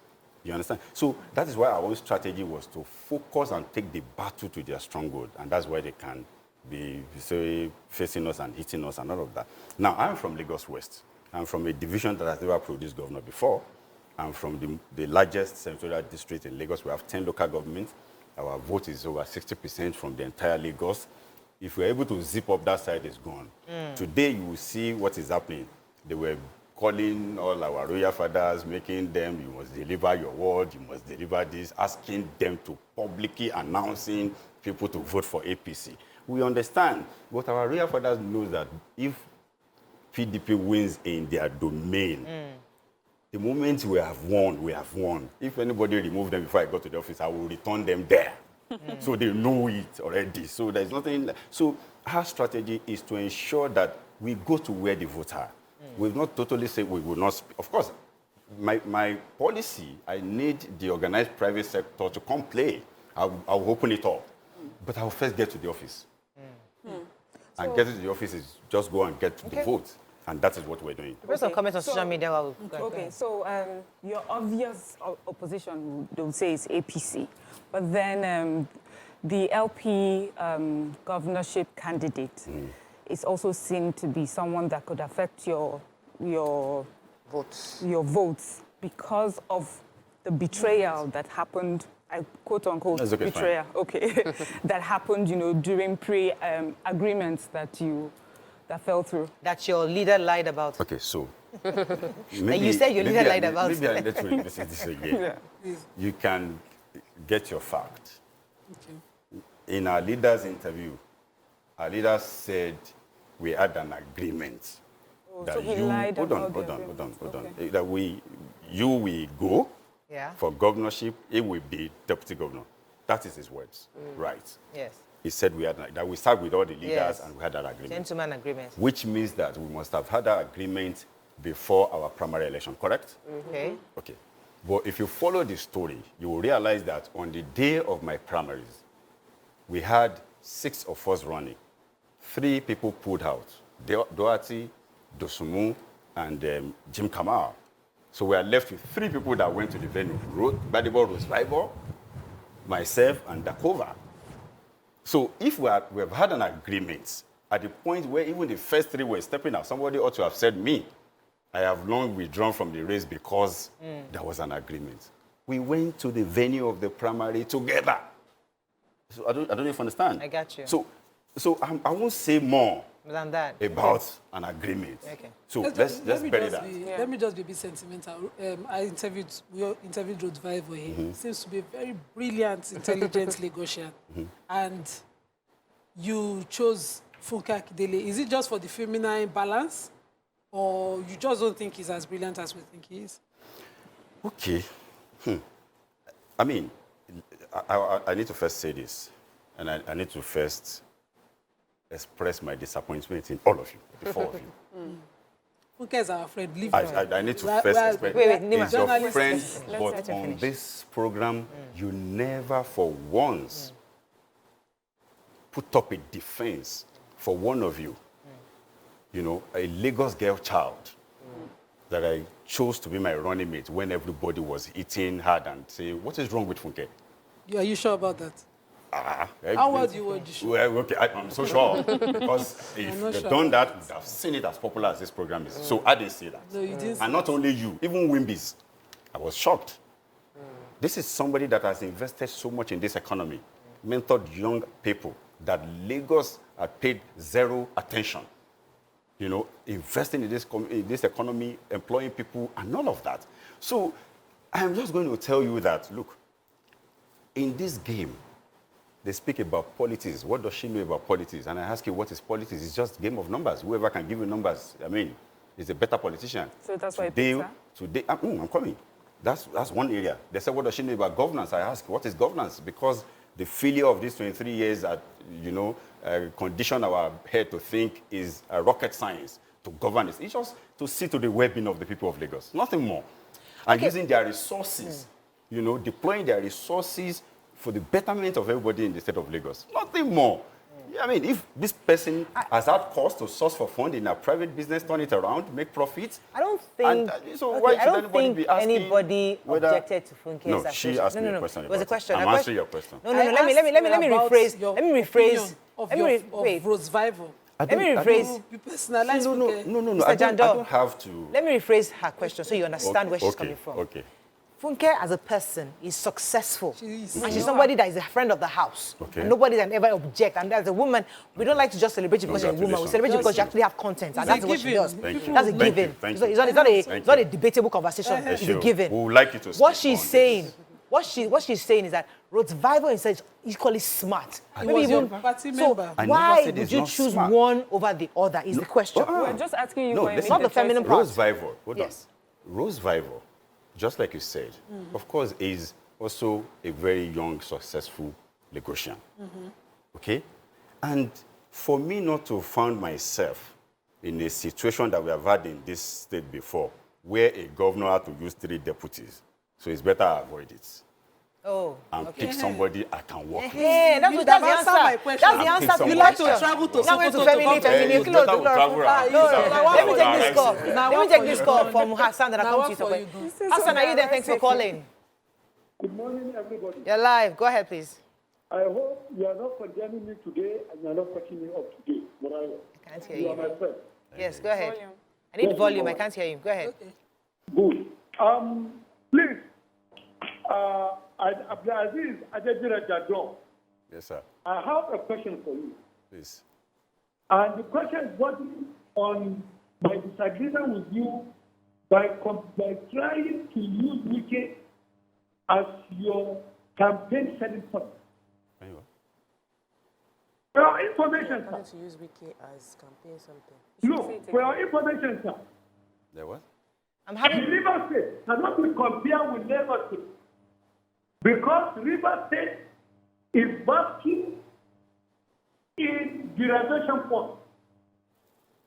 You understand? So that is why our own strategy was to focus and take the battle to their stronghold, and that's why they can be facing us and hitting us and all of that. Now, I'm from Lagos West. I'm from a division that has never produced governor before. I'm from the largest senatorial district in Lagos. We have 10 local governments. Our vote is over 60% from the entire Lagos. If we're able to zip up that side, it's gone. Today, you will see what is happening. They were calling all our royal fathers, making them, you must deliver your word, you must deliver this, asking them to publicly announcing people to vote for APC. We understand, but our royal fathers know that if PDP wins in their domain, the moment we have won, we have won. If anybody remove them before I go to the office, I will return them there. So they know it already. So there's nothing. So our strategy is to ensure that we go to where the votes are. We've not totally said we will not. Of course, my policy, I need the organized private sector to come play. I'll open it up. But I'll first get to the office. And getting to the office is just go and get the vote. And that is what we're doing. There's some comments on social media. So your obvious opposition, they would say, is APC. But then the LP governorship candidate is also seen to be someone that could affect your votes because of the betrayal that happened, quote unquote, okay, betrayal, that happened, during agreements that fell through. That your leader lied about. Okay, so maybe, you said your leader lied about. Maybe I need to revisit this again. You can get your fact. In our leader's interview, our leader said we had an agreement. That so he lied hold on. That you will go for governorship, it will be deputy governor. That is his words, right? Yes. He said that we sat with all the leaders and we had that agreement. Gentleman agreement. Which means that we must have had that agreement before our primary election, correct? Okay. Okay. But if you follow the story, you will realize that on the day of my primaries, we had 6 of us running. 3 people pulled out. Doherty, Dosumu, and Jim Kamal. So we are left with 3 people that went to the venue. Badibor Rose Bible, myself, and Dakova. So if we have had an agreement at the point where even the first 3 were stepping out, somebody ought to have said, me, I have long withdrawn from the race because there was an agreement. We went to the venue of the primary together. So I don't know if you understand. I got you. So I won't say more Than that. about an agreement. Okay. So let's bury that. Let me just be a bit sentimental. We interviewed Rodvivo here. He seems to be a very brilliant, intelligent Lagosian. And you chose Funke Akindele. Is it just for the feminine balance? Or you just don't think he's as brilliant as we think he is? Okay. I mean, I need to first say this, and I need to first express my disappointment in all of you, the four of you. Funke is our friend. Leave I need to first express. Wait, Nima. He's your Journalist. friend, Let's but on this program, you never for once put up a defense for one of you. You know, a Lagos girl child that I chose to be my running mate when everybody was eating hard and say, what is wrong with Funke? Are you sure about that? How well do you want to show? Well, okay, I'm so sure. Because if they've done that, I've seen it as popular as this program is. So I didn't say that. No, you didn't. And not only you, even Wimbys. I was shocked. This is somebody that has invested so much in this economy, mentored young people that Lagos had paid zero attention. You know, investing in this economy, employing people, and all of that. So I'm just going to tell you that, look, in this game, they speak about politics. What does she know about politics? And I ask you, what is politics? It's just a game of numbers. Whoever can give you numbers, I mean, is a better politician. So that's why today, I'm coming. That's one area. They said, what does she know about governance? I ask, what is governance? Because the failure of these 23 years that, you know, condition our head to think is rocket science to govern this. It's just to see to the well-being of the people of Lagos. Nothing more. And using their resources, you know, deploying their resources for the betterment of everybody in the state of Lagos. Nothing more. I mean, if this person has had cost to source for fund in a private business, turn it around, make profits. I don't think. I don't think anybody objected to Funke's No, she asked me a question. It was a question. I'm answering your question. No. Let me rephrase. Let me rephrase. Of Revival. Let me rephrase. You personalize Funke. No. Mr. I Jandor, don't have to. Let me rephrase her question so you understand where she's coming from. Okay. Funke, as a person, is successful. And she's No. somebody that is a friend of the house. Okay. And nobody can ever object. And as a woman, we don't like to just celebrate you because you're a woman. We celebrate you because you actually have content. And that's what she does. Thank you. That's a Thank given. you. Thank It's not a debatable conversation. It's a given. We would like you to What speak she's on saying, this. what she's saying is that Rodvival is equally smart. He was your party member. I Why never said would he's you not choose smart. one over the other is the question. We're just asking you No, for listen, Not the feminine part. Rose Vival, hold Yes. on. Rose Vival, just like you said, of course, is also a very young, successful Lagosian. Okay? And for me not to find myself in a situation that we have had in this state before, where a governor had to use 3 deputies, so it's better I avoid it. Oh. And pick somebody I can work with. Hey, that's the answer. my question. That's the I'll pick answer. You somebody. like to travel to Now going to Sokoto family, to family. it's better we travel around. Let me take this call. Now Let me what take for this you call do? from Hassan that I Now come what to you. for you do? Hassan, are you there? Thanks for calling. Good morning, everybody. You're live. Go ahead, please. I hope you are not condemning me today and you are not cutting me off today. But I can't hear you are you. my friend. Yes, go ahead. I need volume. I can't hear you. Go ahead. Good. Please, Abdul-Azeez Adediran Jandor, Yes, sir. I have a question for you. Please. And the question is what on my disagreement with you by trying to use Wiki as your campaign selling point. Anyway. For your information, I sir. to use Wiki as campaign something. Look, for your information, sir. There what? I'm The having. River State cannot be compared with Lagos State because River State is basking in derivation funds,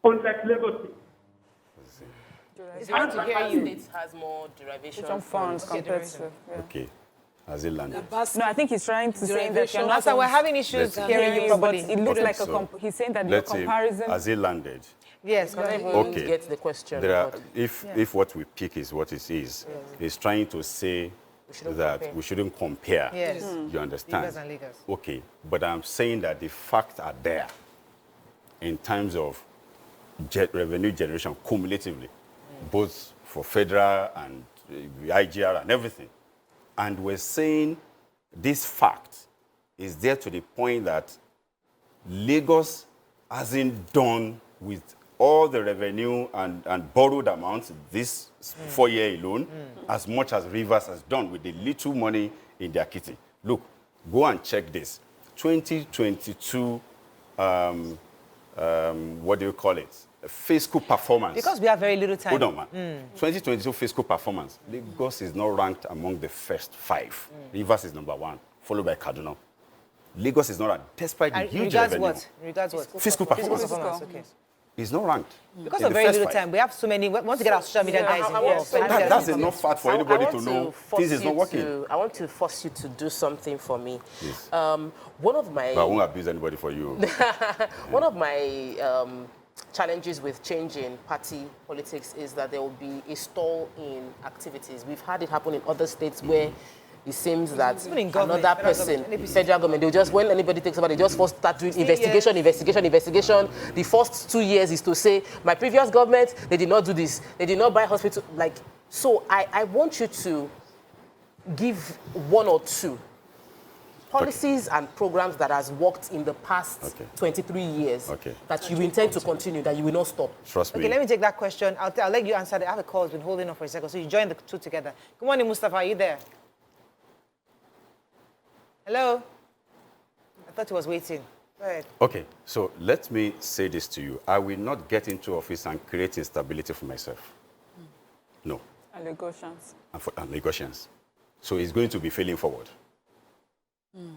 unlike Lagos State. It's hard to hear you. States has more derivation Some funds compared to. Yeah. Okay. Has it landed? No, I think he's trying to say that you're not. Hassan, we're having issues Let's- hearing you But properly. it looks Okay, like so he's saying that your Let's see. comparison. Has it landed? Yes, go ahead. Okay. Get the question. There are, but if what we pick is what it is trying to say shouldn't that compare. we shouldn't compare. Yes. You understand? Lagos and Lagos. Okay, but I'm saying that the facts are there in terms of revenue generation cumulatively, both for federal and IGR and everything. And we're saying this fact is there to the point that Lagos hasn't done with all the revenue and borrowed amounts this 4-year alone, as much as Rivers has done with the little money in their kitty. Look, go and check this. 2022, what do you call it? Fiscal performance. Because we have very little time. Hold on, man. 2022 fiscal performance. Lagos is not ranked among the first 5. Rivers is number 1, followed by Kaduna. Lagos is not ranked, despite the huge revenue. What? In regards what? Fiscal performance. Fiscal performance, okay. It's not ranked. Because of very little time. We have so many. We want to get our social media guys involved. That's enough fact for anybody to know things is not working. I want to force you to do something for me. Yes. One of my... But I won't abuse anybody for you. One of my challenges with changing party politics is that there will be a stall in activities. We've had it happen in other states where it seems that another person, federal government, they'll just, when anybody takes over, they just first start doing investigation. The first 2 years is to say, my previous government, they did not do this. They did not buy hospital. Like, so I want you to give 1 or 2 policies and programs that has worked in the past 23 years that you intend to continue, that you will not stop. Trust me. Okay, let me take that question. I'll let you answer that. I have a call. It's been holding on for a second. So you join the 2 together. Good morning, Mustafa. Are you there? Hello? I thought he was waiting. Go ahead. Okay, so let me say this to you. I will not get into office and create instability for myself. No. And negotiations. And negotiations. So it's going to be failing forward.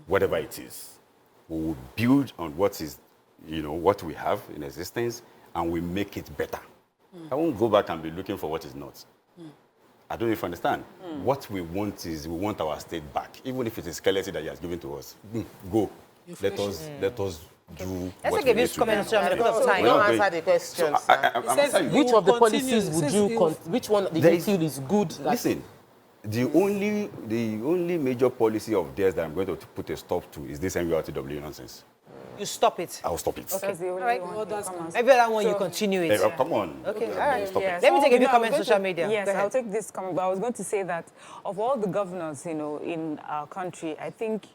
Whatever it is. We will build on what is, what we have in existence, and we make it better. I won't go back and be looking for what is not. I don't even understand. What we want is, we want our state back. Even if it is skeleton that he has given to us. Go. Let us do what we need to do. Don't answer the question, which of the policies would you, which one do you feel is good? Listen, the only major policy of theirs that I'm going to put a stop to is this MURTW nonsense. You stop it. I'll stop it. Okay. All right. Every other one, you continue it. Come on. Okay. All right. Let me take a few comments on social media. Yes, I'll take this comment. But I was going to say that of all the governors, in our country, I think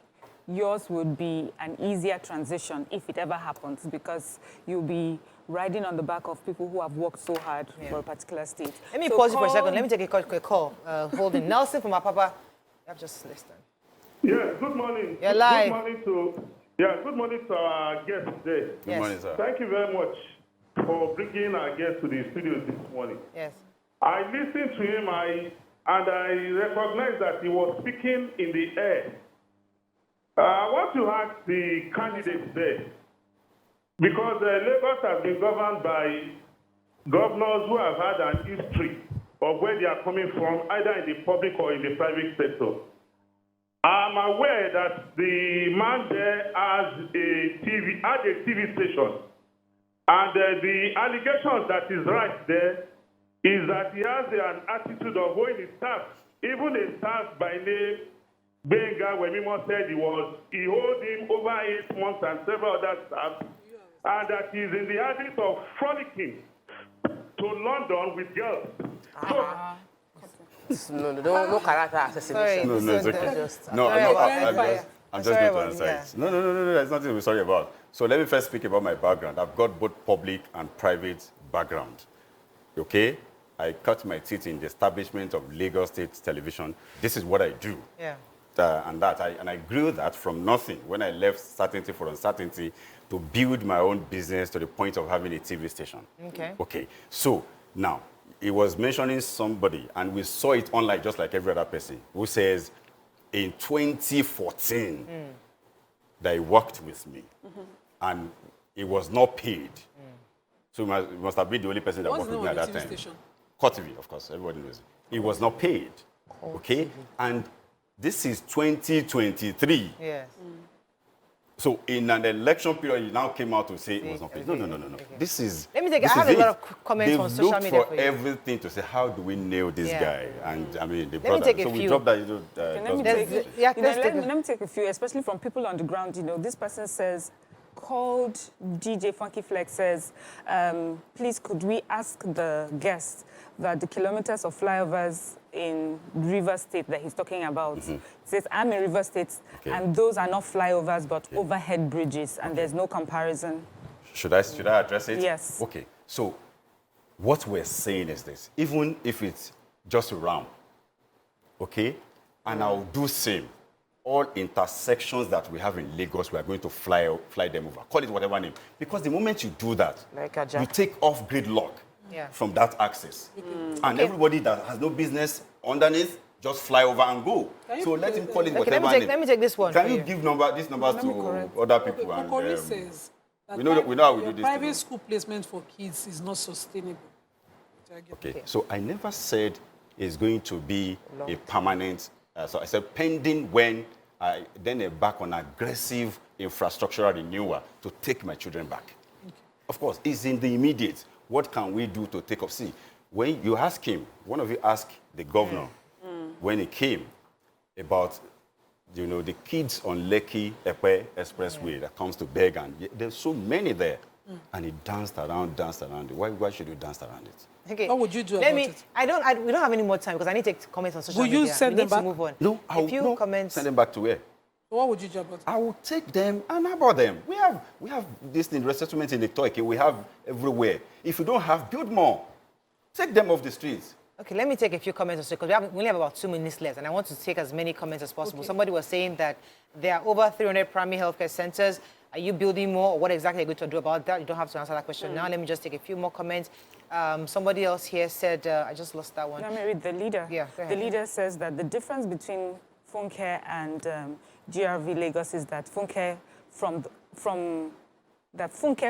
yours would be an easier transition if it ever happens, because you'll be riding on the back of people who have worked so hard for a particular state. Let me pause you for a second. Let me take a quick call. Holding Nelson from Apapa. You have just listened. Yes, good morning. You're live. Good morning to our guest today. Good morning, sir. Thank you very much for bringing our guest to the studio this morning. Yes. I listened to him and I recognized that he was speaking in the air. I want to ask the candidates there, because Lagos has been governed by governors who have had an history of where they are coming from, either in the public or in the private sector. I'm aware that the man there has a TV station, and the allegations that is right there is that he has an attitude of owing his staff, even a staff by name Benga, when Mimo said he owed him over 8 months and several other staff, and that he's in the habit of frolicking to London with girls. No character assassination. No, it's okay. I'm just going to answer it. No, there's nothing to be sorry about. So let me first speak about my background. I've got both public and private background. Okay? I cut my teeth in the establishment of Lagos State Television. This is what I do. Yeah. And I grew that from nothing when I left certainty for uncertainty to build my own business to the point of having a TV station. Okay. So now, he was mentioning somebody, and we saw it online just like every other person, who says in 2014 that he worked with me, and he was not paid. So he must have been the only person that worked with me at that time. GOTV, of course, everybody knows it. He was not paid. Okay? And this is 2023. Yes. So in an election period, he now came out to say it was not paid. No. Okay. This is. Let me take. I have a lot of comments on social media. They looked for everything to say, how do we nail this guy? And I mean, they brought that. So we dropped that. Let me take a few, especially from people on the ground. This person says, called DJ Funky Flex says, please could we ask the guest that the kilometers of flyovers in River State that he's talking about. He says, I'm in River State, and those are not flyovers, but overhead bridges, and there's no comparison. Should I address it? Yes. Okay. So what we're saying is this. Even if it's just a round, okay, and I'll do same. All intersections that we have in Lagos, we are going to fly them over. Call it whatever name. Because the moment you do that, you take off gridlock from that access. And everybody that has no business underneath, just fly over and go. So let him call it whatever name. Let me take this one. Can you give these numbers to other people? Kokori says that we know how we do this. Private school placement for kids is not sustainable. Okay, so I never said it's going to be a permanent. So I said pending when I then embark on aggressive infrastructural renewal to take my children back. Of course, it's in the immediate. What can we do to take up? See, when you ask him, one of you asked the governor when he came about, the kids on Lekki Epe Expressway that comes to beg, and there's so many there. And he danced around it. Why should you dance around it? Okay. What would you do about it? We don't have any more time because I need to take comments on social media. Will you send them back? To move on. No, send them back to where? What would you do about it? I will take them and about them. We have this thing, resettlement in the Toike. We have everywhere. If you don't have, build more. Take them off the streets. Okay, let me take a few comments because we only have about 2 minutes left, and I want to take as many comments as possible. Okay. Somebody was saying that there are over 300 primary healthcare centers. Are you building more, or what exactly are you going to do about that? You don't have to answer that question now. Let me just take a few more comments. Somebody else here said, I just lost that one. Let me read the leader. Yeah, go ahead. The leader says that the difference between Funke and GRV Lagos is that Funke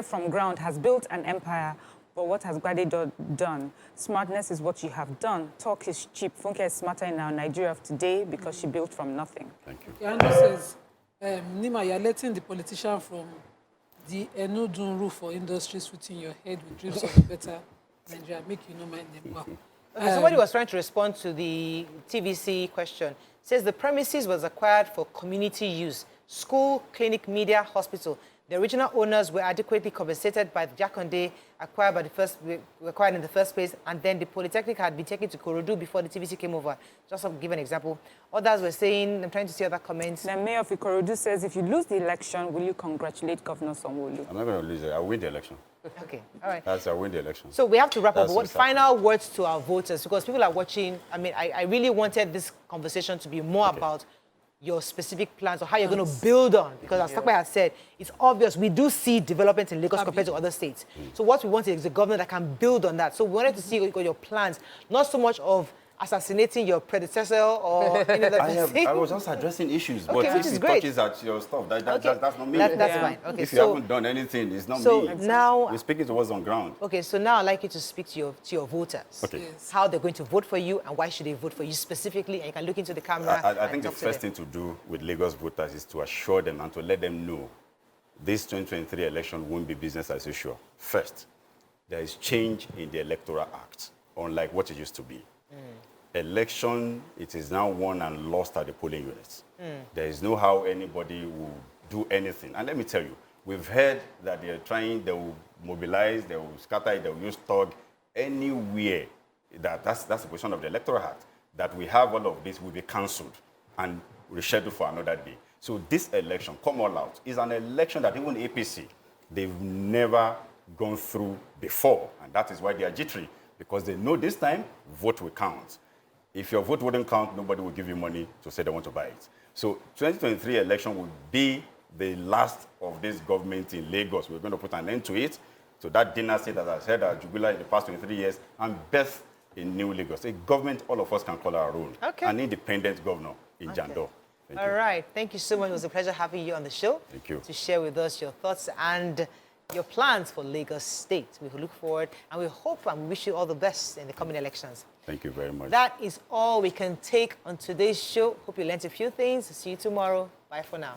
from ground has built an empire, but what has Gbade done? Smartness is what you have done. Talk is cheap. Funke is smarter in our Nigeria of today because she built from nothing. Thank you. Jandor says, Nima, you're letting the politician from the Enudunru for industries within your head with dreams of a better Nigeria. Make you know my name. Wow. Somebody was trying to respond to the TVC question. Says the premises was acquired for community use. School, clinic, media, hospital. The original owners were adequately compensated by the Jakonde acquired in the first place, and then the Polytechnic had been taken to Korodu before the TVC came over. Just to give an example. Others were saying, I'm trying to see other comments. The mayor of Ikorodu says, if you lose the election, will you congratulate Governor Sanwo-Olu? I'm not going to lose it. I'll win the election. Okay, all right. I'll win the election. So we have to wrap up. What final words to our voters? Because people are watching. I mean, I really wanted this conversation to be more about your specific plans or how you're going to build on. Because as Takwe has said, it's obvious we do see development in Lagos compared to other states. So what we want is a government that can build on that. So we wanted to see your plans, not so much of assassinating your predecessor or any other I was just addressing issues, but if it touches at your stuff, that's not me. That's fine. Okay, if you haven't done anything, it's not me. So now we're speaking to what's on ground. Okay, so now I'd like you to speak to your voters. Okay. Yes. How they're going to vote for you and why should they vote for you specifically, and you can look into the camera. I think the first thing to do with Lagos voters is to assure them and to let them know this 2023 election won't be business as usual. First, there is change in the Electoral Act, unlike what it used to be. Election, it is now won and lost at the polling units. There is no how anybody will do anything. And let me tell you, we've heard that they will mobilize, they will scatter, they will use thug anywhere. That's the position of the Electoral Act, that we have all of this will be cancelled and rescheduled for another day. So this election, come all out, is an election that even APC, they've never gone through before. And that is why they are jittery, because they know this time, vote will count. If your vote wouldn't count, nobody will give you money to say they want to buy it. So 2023 election will be the last of this government in Lagos. We're going to put an end to it. So that dynasty that has had at Jubila in the past 23 years and birth in New Lagos. A government all of us can call our own. Okay. An independent governor in Jandor. All right. Thank you so much. It was a pleasure having you on the show. Thank you. To share with us your thoughts and your plans for Lagos State. We look forward and we hope and we wish you all the best in the coming elections. Thank you very much. That is all we can take on today's show. Hope you learned a few things. See you tomorrow. Bye for now.